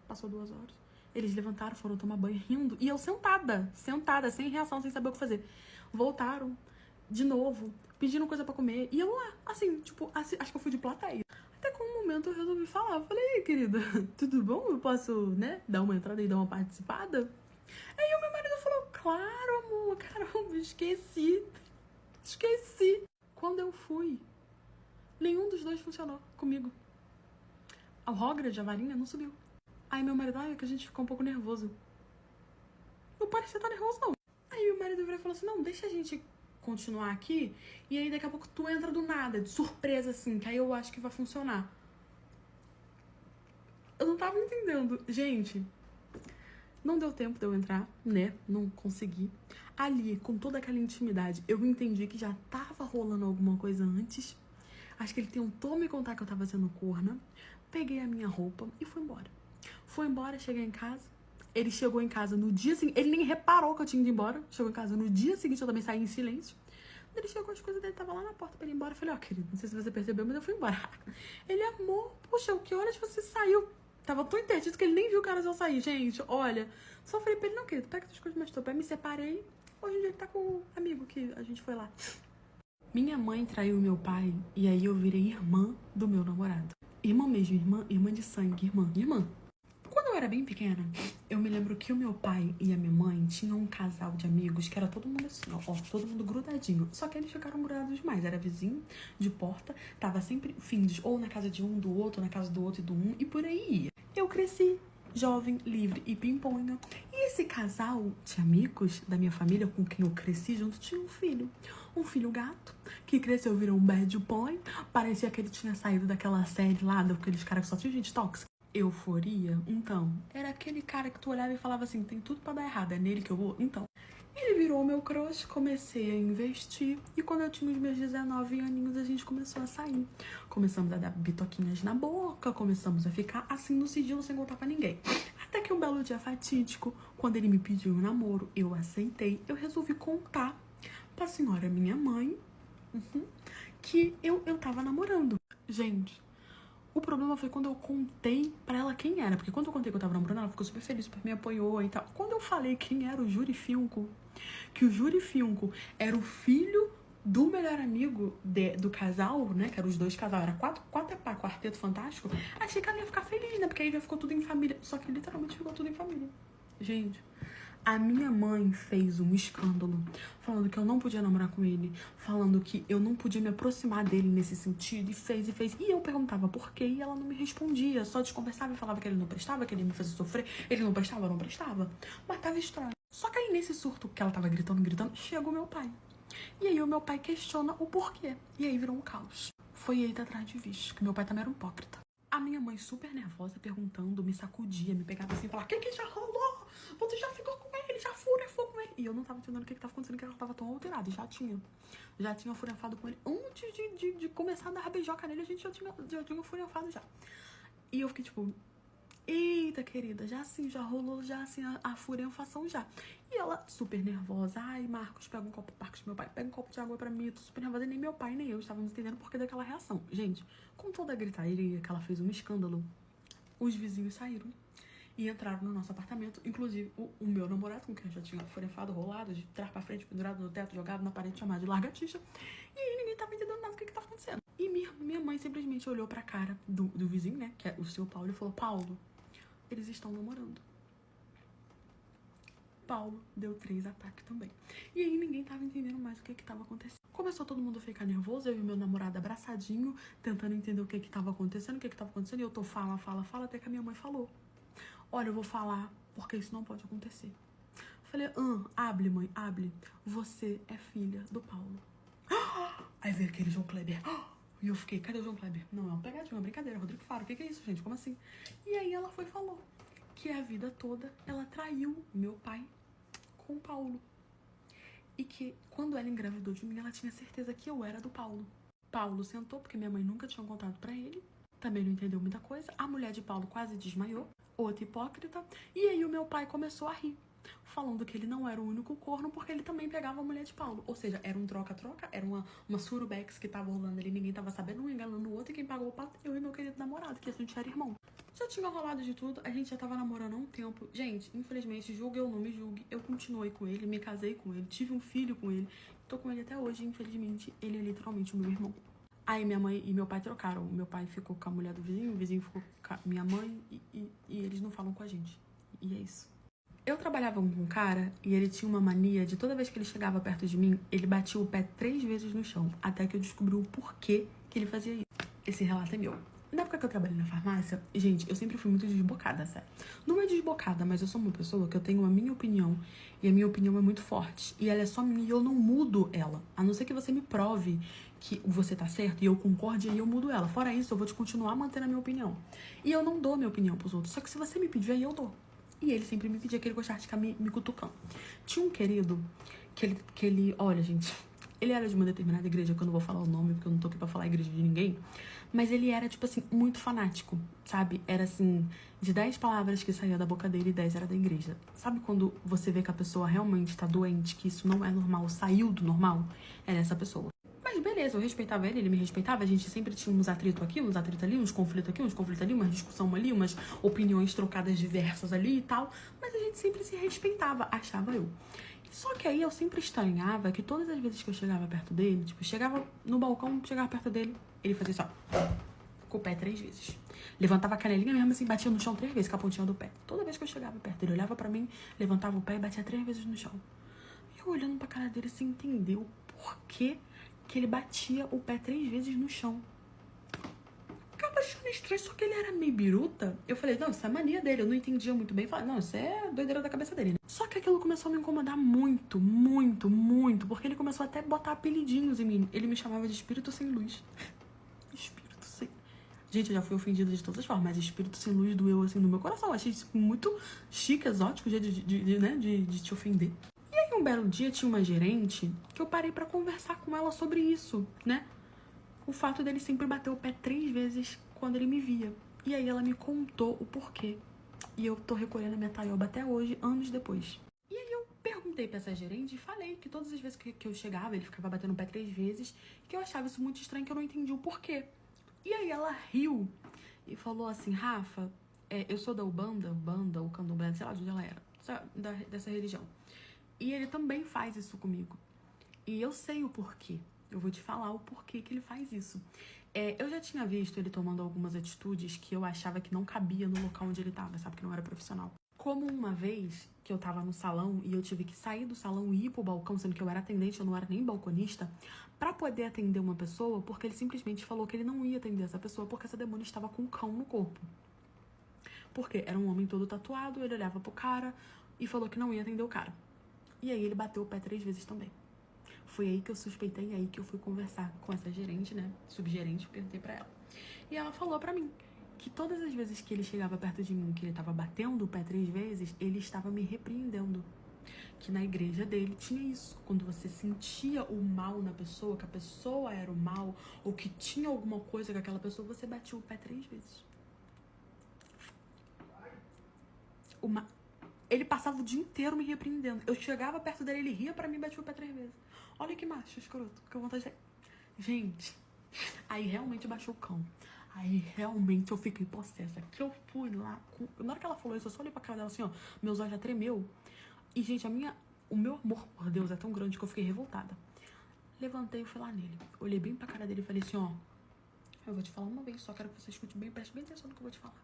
passou 2 horas. Eles levantaram, foram tomar banho rindo. E eu sentada, sem reação, sem saber o que fazer. Voltaram, de novo, pedindo coisa pra comer. E eu lá, assim, tipo, acho que eu fui de plateia. Até que um momento eu resolvi falar. Eu falei, ei, querida, tudo bom? Eu posso, né, dar uma entrada e dar uma participada? Aí o meu marido falou, claro, amor, caramba, esqueci. Quando eu fui, nenhum dos dois funcionou comigo. A Hogred, a varinha, não subiu. Aí meu marido, é que a gente ficou um pouco nervoso. Não parecia estar nervoso, não. Aí o marido virou e falou assim, não, deixa a gente continuar aqui, e aí daqui a pouco tu entra do nada, de surpresa, assim, que aí eu acho que vai funcionar. Eu não tava entendendo. Gente, não deu tempo de eu entrar, né? Não consegui. Ali, com toda aquela intimidade, eu entendi que já tava rolando alguma coisa antes. Acho que ele tentou me contar que eu tava sendo corna. Peguei a minha roupa e fui embora. Cheguei em casa. Ele chegou em casa no dia seguinte. Ele nem reparou que eu tinha ido embora. Chegou em casa no dia seguinte, eu também saí em silêncio. Quando ele chegou, as coisas dele tava lá na porta pra ir embora. Eu falei, querido, não sei se você percebeu, mas eu fui embora. Ele, amor, poxa, que horas você saiu? Tava tão interdito que ele nem viu que horas eu saí. Gente, olha. Só falei pra ele, não, querido, pega as coisas mais topas. Aí me separei. Hoje em dia ele tá com o amigo que a gente foi lá. Minha mãe traiu meu pai e aí eu virei irmã do meu namorado. Irmã mesmo, irmã de sangue, irmã. Quando eu era bem pequena, eu me lembro que o meu pai e a minha mãe tinham um casal de amigos que era todo mundo assim, ó, todo mundo grudadinho. Só que eles ficaram grudados demais, era vizinho de porta, tava sempre findos ou na casa de um, do outro, na casa do outro e do um, e por aí ia. Eu cresci jovem, livre e pimponha. E esse casal de amigos da minha família com quem eu cresci junto tinha um filho. Um filho gato, que cresceu, virou um bad boy. Parecia que ele tinha saído daquela série lá, daqueles caras que só tinha gente tóxica. Euforia? Então, era aquele cara que tu olhava e falava assim, tem tudo pra dar errado, é nele que eu vou? Então, ele virou meu crush, comecei a investir. E quando eu tinha os meus 19 aninhos, a gente começou a sair. Começamos a dar bitoquinhas na boca, começamos a ficar assim no sigilo, sem contar pra ninguém. Até que um belo dia fatídico, quando ele me pediu um namoro, eu aceitei. Eu resolvi contar pra senhora minha mãe que eu tava namorando. Gente, o problema foi quando eu contei pra ela quem era. Porque quando eu contei que eu tava namorando, ela ficou super feliz, super me apoiou e tal. Quando eu falei quem era o Júri Finco, que o Júri Finco era o filho do melhor amigo do casal, né? Que eram os dois casal, era quarteto fantástico. Achei que ela ia ficar feliz, né? Porque aí já ficou tudo em família. Só que literalmente ficou tudo em família. Gente, a minha mãe fez um escândalo falando que eu não podia namorar com ele, falando que eu não podia me aproximar dele nesse sentido, e fez. E eu perguntava por quê e ela não me respondia, só desconversava e falava que ele não prestava, que ele me fazia sofrer. Ele não prestava, mas tava estranho. Só que aí nesse surto que ela tava gritando, chegou meu pai. E aí o meu pai questiona o porquê. E aí virou um caos. Foi eita atrás de bicho, que meu pai também era um hipócrita. A minha mãe super nervosa, perguntando, me sacudia, me pegava assim e falava, que já rolou? Você já ficou com ele, já furefou com ele. E eu não tava entendendo o que tava acontecendo, que ela tava tão alterada. E já tinha furefado com ele. Antes de começar a dar beijoca nele, a gente já tinha furefado já. E eu fiquei tipo, eita, querida, já assim, já rolou, já assim, a furefação já. E ela super nervosa, ai, Marcos, pega um copo, meu pai, pega um copo de água pra mim, eu tô super nervosa, e nem meu pai, nem eu estávamos entendendo por que daquela reação. Gente, com toda a gritaria que ela fez um escândalo, os vizinhos saíram e entraram no nosso apartamento, inclusive o meu namorado, com quem eu já tinha furefado, rolado, de trás pra frente, pendurado no teto, jogado na parede, chamado de largatixa, e aí ninguém tava entendendo nada do que tava acontecendo. E minha mãe simplesmente olhou pra cara do vizinho, né, que é o seu Paulo, e falou, Paulo, eles estão namorando. Paulo deu 3 ataques também. E aí ninguém tava entendendo mais o que tava acontecendo. Começou todo mundo a ficar nervoso, eu e meu namorado abraçadinho, tentando entender o que tava acontecendo, e eu tô fala, até que a minha mãe falou, olha, eu vou falar, porque isso não pode acontecer. Falei, hable, mãe, hable. Você é filha do Paulo. Aí veio aquele João Kleber. E eu fiquei, cadê o João Kleber? Não, é uma pegadinha, uma brincadeira. Rodrigo Faro, o que é isso, gente? Como assim? E aí ela foi e falou que a vida toda ela traiu meu pai com o Paulo. E que quando ela engravidou de mim, ela tinha certeza que eu era do Paulo. Paulo sentou, porque minha mãe nunca tinha contado pra ele. Também não entendeu muita coisa. A mulher de Paulo quase desmaiou. Outra hipócrita. E aí o meu pai começou a rir, falando que ele não era o único corno, porque ele também pegava a mulher de Paulo. Ou seja, era um troca-troca, era uma surubex que tava rolando ali, ninguém tava sabendo, um enganando o outro, e quem pagou o pato, eu e meu querido namorado, que a gente era irmão. Já tinha rolado de tudo, a gente já tava namorando há um tempo. Gente, infelizmente, julgue ou não me julgue, eu continuei com ele, me casei com ele, tive um filho com ele, tô com ele até hoje, infelizmente, ele é literalmente o meu irmão. Aí minha mãe e meu pai trocaram. Meu pai ficou com a mulher do vizinho, o vizinho ficou com a minha mãe e eles não falam com a gente. E é isso. Eu trabalhava com um cara e ele tinha uma mania de toda vez que ele chegava perto de mim, ele batia o pé 3 vezes no chão, até que eu descobri o porquê que ele fazia isso. Esse relato é meu. Na época que eu trabalhei na farmácia, gente, eu sempre fui muito desbocada, sério. Não é desbocada, mas eu sou uma pessoa que eu tenho a minha opinião, e a minha opinião é muito forte, e ela é só minha e eu não mudo ela, a não ser que você me prove que você tá certo e eu concorde, e aí eu mudo ela. Fora isso, eu vou te continuar mantendo a minha opinião. E eu não dou minha opinião pros outros, só que se você me pedir, aí eu dou. E ele sempre me pedia que ele gostava de ficar me cutucando. Tinha um querido que ele, olha, gente, ele era de uma determinada igreja, que eu não vou falar o nome, porque eu não tô aqui pra falar a igreja de ninguém, mas ele era, tipo assim, muito fanático, sabe? Era assim, de 10 palavras que saía da boca dele, 10 era da igreja. Sabe quando você vê que a pessoa realmente tá doente, que isso não é normal, saiu do normal? Era essa pessoa. Mas beleza, eu respeitava ele, ele me respeitava, a gente sempre tinha uns atritos aqui, uns atritos ali, uns conflitos aqui, uns conflitos ali, uma discussão ali, umas opiniões trocadas diversas ali e tal, mas a gente sempre se respeitava, achava eu. Só que aí eu sempre estranhava que todas as vezes que eu chegava perto dele, tipo, chegava no balcão, chegava perto dele, ele fazia só com o pé 3 vezes. Levantava a canelinha mesmo assim, batia no chão 3 vezes com a pontinha do pé. Toda vez que eu chegava perto, ele olhava pra mim, levantava o pé e batia 3 vezes no chão. E eu olhando pra cara dele sem entender o porquê que ele batia o pé 3 vezes no chão. Ficava achando estranho, só que ele era meio biruta. Eu falei, não, isso é mania dele, eu não entendia muito bem. Eu falei, não, isso é doideira da cabeça dele, né? Só que aquilo começou a me incomodar muito, muito, muito, porque ele começou até a botar apelidinhos em mim. Ele me chamava de espírito sem luz. Espírito sem... Gente, eu já fui ofendida de todas as formas, mas espírito sem luz doeu assim no meu coração. Eu achei isso muito chique, exótico, de te ofender. E aí um belo dia tinha uma gerente que eu parei pra conversar com ela sobre isso, né? O fato dele sempre bater o pé 3 vezes quando ele me via. E aí ela me contou o porquê. E eu tô recolhendo a minha taioba até hoje, anos depois. E aí eu perguntei pra essa gerente e falei que todas as vezes que eu chegava, ele ficava batendo o pé 3 vezes, que eu achava isso muito estranho, que eu não entendi o porquê. E aí ela riu e falou assim, Rafa, eu sou da Ubanda, ou Candomblé, sei lá de onde ela era, dessa religião. E ele também faz isso comigo. E eu sei o porquê. Eu vou te falar o porquê que ele faz isso. Eu já tinha visto ele tomando algumas atitudes que eu achava que não cabia no local onde ele tava, sabe? Que não era profissional. Como uma vez que eu tava no salão e eu tive que sair do salão e ir pro balcão, sendo que eu era atendente, eu não era nem balconista, pra poder atender uma pessoa, porque ele simplesmente falou que ele não ia atender essa pessoa porque essa demônio estava com um cão no corpo. Porque era um homem todo tatuado, ele olhava pro cara e falou que não ia atender o cara. E aí ele bateu o pé 3 vezes também. Foi aí que eu suspeitei, aí que eu fui conversar com essa gerente, né, subgerente, perguntei pra ela. E ela falou pra mim que todas as vezes que ele chegava perto de mim, que ele tava batendo o pé 3 vezes, ele estava me repreendendo. Que na igreja dele tinha isso. Quando você sentia o mal na pessoa, que a pessoa era o mal, ou que tinha alguma coisa com aquela pessoa, você batia o pé 3 vezes. Ele passava o dia inteiro me repreendendo. Eu chegava perto dele, ele ria pra mim e batia o pé 3 vezes. Olha que macho escroto, que vontade de... Gente, aí realmente baixou o cão. Aí realmente eu fiquei possessa. Que eu fui lá, na hora que ela falou isso, eu só olhei pra cara dela assim, ó, meus olhos já tremeu. E, gente, o meu amor por Deus é tão grande que eu fiquei revoltada. Levantei e fui lá nele. Olhei bem pra cara dele e falei assim, ó, eu vou te falar uma vez só, quero que você escute bem, preste bem atenção no que eu vou te falar.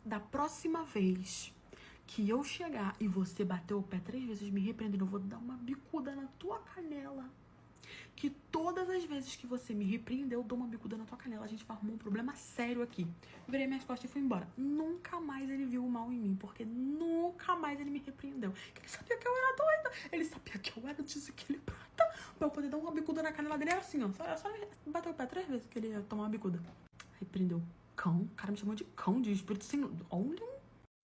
Da próxima vez que eu chegar e você bater o pé 3 vezes me repreendendo, eu vou dar uma bicuda na tua canela. Que todas as vezes que você me repreendeu, eu dou uma bicuda na tua canela. A gente vai arrumar um problema sério aqui. Virei minhas costas e fui embora. Nunca mais ele viu o mal em mim, porque nunca mais ele me repreendeu. Ele sabia que eu era doida. Ele sabia que eu era desequilibrada. Pra eu poder dar uma bicuda na canela dele, era assim, ó. Só bateu o pé 3 vezes que ele ia tomar uma bicuda. Repreendeu. Cão. O cara me chamou de cão, de espírito sem... Olha.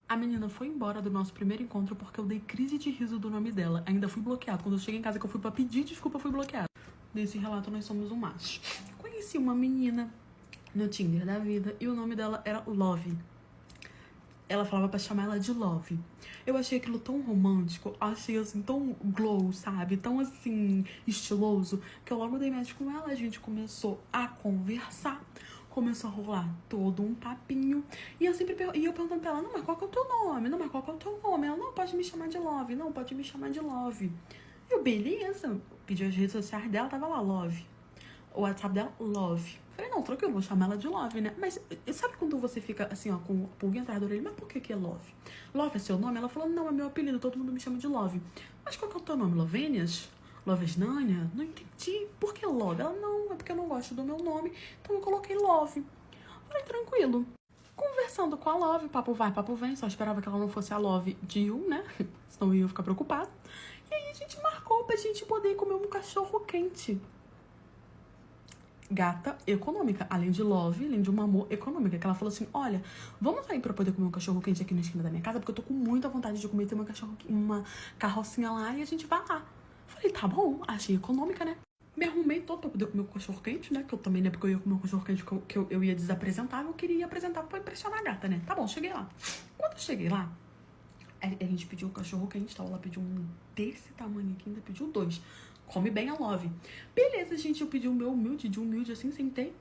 A menina foi embora do nosso primeiro encontro porque eu dei crise de riso do nome dela. Ainda fui bloqueado. Quando eu cheguei em casa que eu fui pra pedir desculpa, eu fui bloqueado. Nesse relato, nós somos um macho. Conheci uma menina no Tinder da vida e o nome dela era Love. Ela falava pra chamar ela de Love. Eu achei aquilo tão romântico, achei assim, tão glow, sabe? Tão assim, estiloso, que eu logo dei match com ela. A gente começou a conversar, começou a rolar todo um papinho. E eu sempre perguntando pra ela, não, mas qual que é o teu nome? Não, mas qual que é o teu nome? Ela, não, pode me chamar de Love, não, pode me chamar de Love. Eu, beleza, pedi as redes sociais dela, tava lá, Love. O WhatsApp dela, Love. Falei, não, tranquilo, vou chamar ela de Love, né? Mas sabe quando você fica assim, ó, com o pulguinho atrás da orelha? Mas por que é Love? Love é seu nome? Ela falou, não, é meu apelido, todo mundo me chama de Love. Mas qual que é o teu nome? Lovênias? Lovesnânia? Não entendi. Por que Love? Ela, não, é porque eu não gosto do meu nome, então eu coloquei Love. Falei, tranquilo. Conversando com a Love, papo vai, papo vem, só esperava que ela não fosse a Love Jill, né? Senão eu ia ficar preocupada. E aí a gente marcou pra gente poder comer um cachorro quente. Gata econômica, além de Love, além de um amor econômica, que ela falou assim, olha, vamos sair pra poder comer um cachorro quente aqui na esquina da minha casa, porque eu tô com muita vontade de comer, tem uma carrocinha lá e a gente vai lá. Falei, tá bom, achei econômica, né? Me arrumei todo pra poder comer o cachorro quente, né? Que eu também, né, porque eu ia comer um cachorro quente que eu ia desapresentar, eu queria apresentar pra impressionar a gata, né? Tá bom, cheguei lá. Quando eu cheguei lá, a gente pediu um cachorro quente, tá? Ela pediu um desse tamanho aqui, ainda pediu 2. Come bem a Love. Beleza, gente, eu pedi o meu humilde, assim, sentei.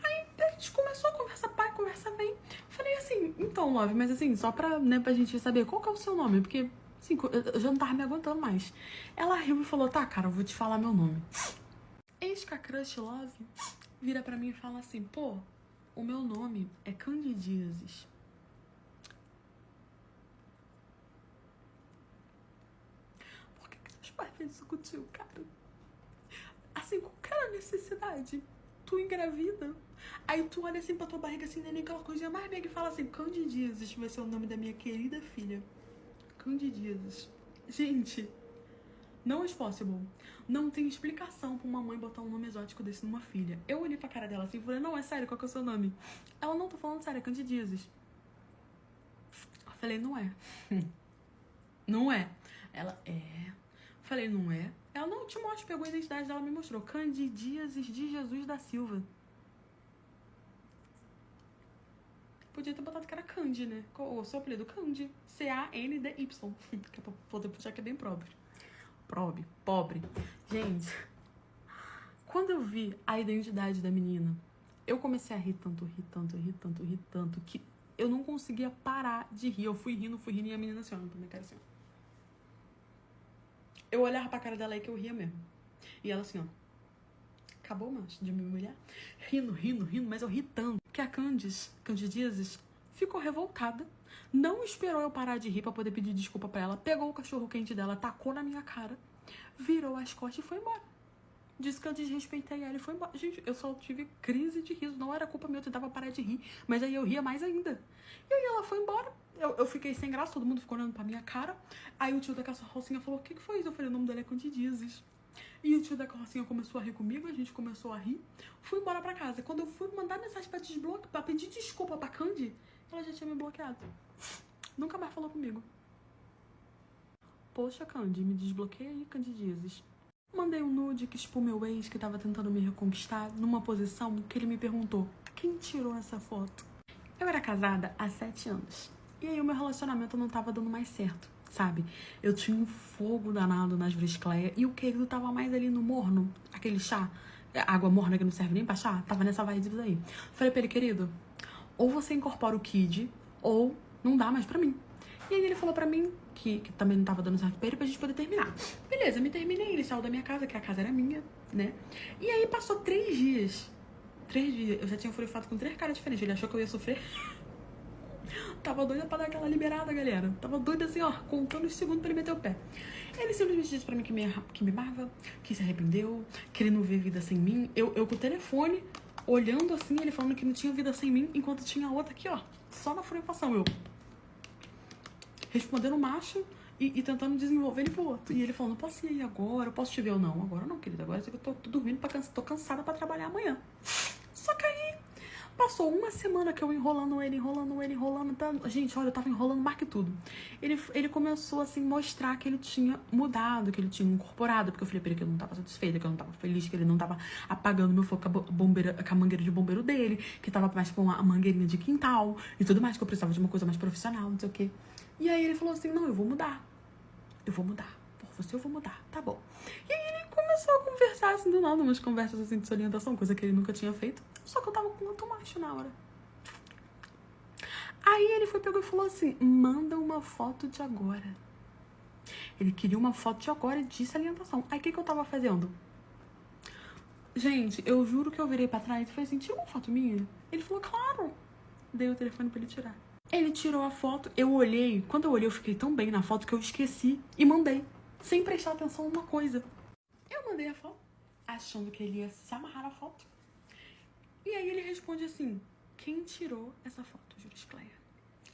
Aí a gente começou a conversar, pai, conversa bem. Falei assim, então, Love, mas assim, só pra, né, pra gente saber qual que é o seu nome, porque, assim, eu já não tava me aguentando mais. Ela riu e falou, tá, cara, eu vou te falar meu nome. Eis que a crush Love vira pra mim e fala assim, pô, o meu nome é Candidíases. Por que teus pais fez isso contigo, cara? Assim, qual que era a necessidade? Tu engravida, aí tu olha assim pra tua barriga assim, nem aquela coisinha mais mega e fala assim, Candidíases vai ser o nome da minha querida filha. Candidíases. Gente, não é possible. Não tem explicação pra uma mãe botar um nome exótico desse numa filha. Eu olhei pra cara dela assim e falei, não, é sério, qual que é o seu nome? Ela, não, tô falando sério, é Candidíases. Eu falei, não é. Não é. Ela, é. Falei, não é. Ela, não, te mostro, pegou a identidade dela, me mostrou. Candidíases de Jesus da Silva. Podia ter botado que era Candy, né? O seu apelido, Candy. C-A-N-D-Y. Que é pra poder puxar que é bem pobre. Pobre. Gente, quando eu vi a identidade da menina, eu comecei a rir tanto, que eu não conseguia parar de rir. Eu fui rindo, e a menina assim, ó, pra minha cara assim, ó. Eu olhava pra cara dela aí que eu ria mesmo. E ela assim, ó. Acabou, macho, de me humilhar. Rindo, mas eu ri tanto que a Candidíases ficou revoltada. Não esperou eu parar de rir pra poder pedir desculpa pra ela. Pegou o cachorro quente dela, tacou na minha cara, virou as costas e foi embora. Disse que eu desrespeitei ela e foi embora. Gente, eu só tive crise de riso. Não era culpa minha, eu tentava parar de rir. Mas aí eu ria mais ainda. E aí ela foi embora. Eu fiquei sem graça, todo mundo ficou olhando pra minha cara. Aí o tio da carrocinha falou, o que foi isso? Eu falei, o nome dela é Candidíases. E o tio da carrocinha começou a rir comigo, a gente começou a rir. Fui embora pra casa. Quando eu fui mandar mensagem pra desbloquear, pra pedir desculpa pra Candy, ela já tinha me bloqueado. Nunca mais falou comigo. Poxa, Candy, me desbloqueia aí, Candidíases. Mandei um nude que expôs meu ex, que tava tentando me reconquistar, numa posição que ele me perguntou, quem tirou essa foto? Eu era casada há 7 anos. E aí o meu relacionamento não tava dando mais certo, sabe? Eu tinha um fogo danado nas briscleias e o querido tava mais ali no morno, aquele chá, água morna que não serve nem pra chá, tava nessa vibe aí. Falei pra ele, querido, ou você incorpora o Kid, ou não dá mais pra mim. E aí ele falou pra mim que também não tava dando certo pra ele, pra gente poder terminar. Beleza, me terminei, ele saiu da minha casa, que a casa era minha, né? E aí passou 3 dias. 3 dias, eu já tinha furifado com 3 caras diferentes, ele achou que eu ia sofrer. Tava doida pra dar aquela liberada, galera. Tava doida assim, ó, contando os segundos pra ele meter o pé. Ele simplesmente disse pra mim que me amava, que se arrependeu, que ele não vê vida sem mim. Eu com o telefone, olhando assim, ele falando que não tinha vida sem mim, enquanto tinha outra aqui, ó, só na furifação. Eu respondendo macho e tentando desenvolver ele pro outro. E ele falando, posso ir aí agora? Eu posso te ver ou não? Agora não, querido. Agora eu tô dormindo, tô cansada pra trabalhar amanhã. Só que aí Passou uma semana que eu enrolando ele, tá? Gente, olha, eu tava enrolando mais que tudo. Ele começou, assim, mostrar que ele tinha mudado, que ele tinha incorporado, porque eu falei pra ele que eu não tava satisfeita, que eu não tava feliz, que ele não tava apagando meu fogo com a mangueira de bombeiro dele, que tava mais com a mangueirinha de quintal e tudo mais, que eu precisava de uma coisa mais profissional, não sei o quê. E aí ele falou assim, não, eu vou mudar. Por você eu vou mudar, tá bom. E aí ele começou a conversar, assim, do nada, umas conversas, assim, de orientação, coisa que ele nunca tinha feito. Só que eu tava com outro macho na hora. Aí ele pegou e falou assim, manda uma foto de agora. Ele queria uma foto de agora e disse orientação. Aí o que eu tava fazendo? Gente, eu juro que eu virei pra trás e falei assim, tira uma foto minha? Ele falou, claro. Dei o telefone pra ele tirar. Ele tirou a foto, eu olhei. Quando eu olhei, eu fiquei tão bem na foto que eu esqueci e mandei. Sem prestar atenção numa coisa. Eu mandei a foto, achando que ele ia se amarrar na foto. E aí ele responde assim, quem tirou essa foto, Juriscleia?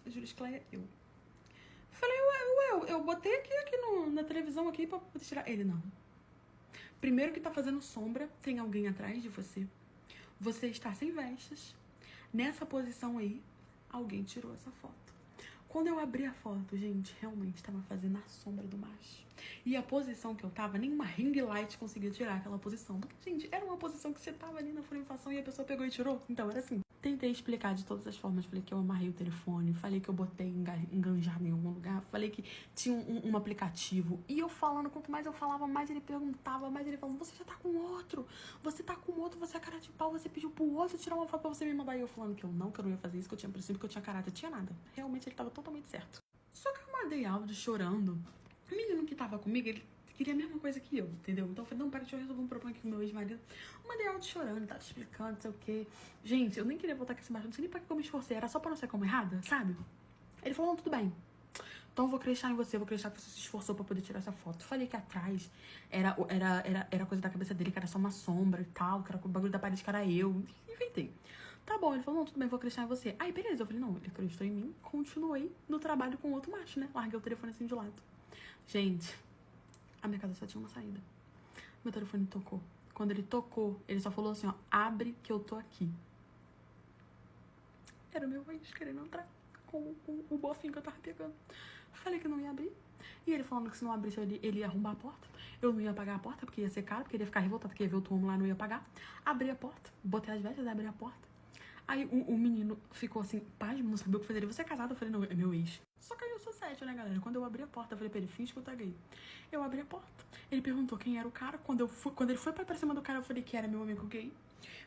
Juriscleia, eu. Falei, eu botei aqui na televisão aqui pra poder tirar. Ele, não. Primeiro que tá fazendo sombra, tem alguém atrás de você. Você está sem vestes. Nessa posição aí, alguém tirou essa foto. Quando eu abri a foto, gente, realmente tava fazendo a sombra do macho. E a posição que eu tava, nenhuma ring light conseguia tirar aquela posição. Porque, gente, era uma posição que você tava ali na frentação e a pessoa pegou e tirou. Então, era assim. Tentei explicar de todas as formas. Falei que eu amarrei o telefone. Falei que eu botei enganjado em algum lugar. Falei que tinha um aplicativo. E eu falando, quanto mais eu falava, mais ele perguntava. Mais ele falando, você já tá com outro. Você tá com outro, você é cara de pau. Você pediu pro outro tirar uma foto pra você me mandar. E eu falando que eu não ia fazer isso. Que eu tinha princípio, que eu tinha caráter. Tinha nada. Realmente, ele tava totalmente certo. Só que eu mandei áudio chorando. O menino que tava comigo, ele queria a mesma coisa que eu, entendeu? Então eu falei, não, pera, deixa eu resolver um problema aqui com meu ex-marido. Eu mandei áudio chorando, tava explicando, não sei o quê. Gente, eu nem queria voltar com esse macho, não sei nem pra que eu me esforcei. Era só pra não ser como errada, sabe? Ele falou, não, tudo bem. Então eu vou acreditar em você, vou acreditar que você se esforçou pra poder tirar essa foto. Falei que atrás era coisa da cabeça dele, que era só uma sombra e tal, que era o bagulho da parede, que era eu. Inventei. Tá bom, ele falou, não, tudo bem, vou acreditar em você. Aí, beleza, eu falei, não, ele acreditou em mim, continuei no trabalho com outro macho, né? Larguei o telefone assim de lado. Gente, a minha casa só tinha uma saída. Meu telefone tocou. Quando ele tocou, ele só falou assim, ó, abre que eu tô aqui. Era o meu ex querendo entrar com o bofinho que eu tava pegando. Falei que não ia abrir. E ele falando que se não abrisse, ele ia arrombar a porta. Eu não ia pagar a porta, porque ia ser caro, porque ele ia ficar revoltado, porque ia ver o túmulo lá, não ia pagar. Abri a porta, botei as vestes, abri a porta. Aí o menino ficou assim, pasmo, não sabia o que fazer. Você é casado? Eu falei, não, é meu ex. Só que aí eu sou sério, né, galera? Quando eu abri a porta, eu falei pra ele, finge que eu tá gay. Eu abri a porta. Ele perguntou quem era o cara. Quando ele foi pra cima do cara, eu falei que era meu amigo gay.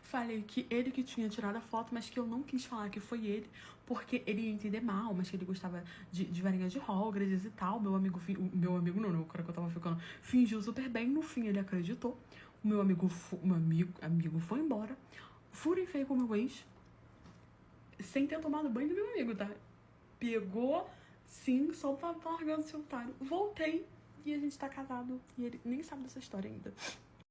Falei que ele que tinha tirado a foto, mas que eu não quis falar que foi ele, porque ele ia entender mal, mas que ele gostava de varinhas de Hogwarts e tal. Meu amigo não, o cara que eu tava ficando, fingiu super bem. No fim, ele acreditou. O meu amigo foi embora. Furei feio com o meu ex. Sem ter tomado banho do meu amigo, tá? Pegou, sim, só pra largando esse otário. Voltei e a gente tá casado. E ele nem sabe dessa história ainda.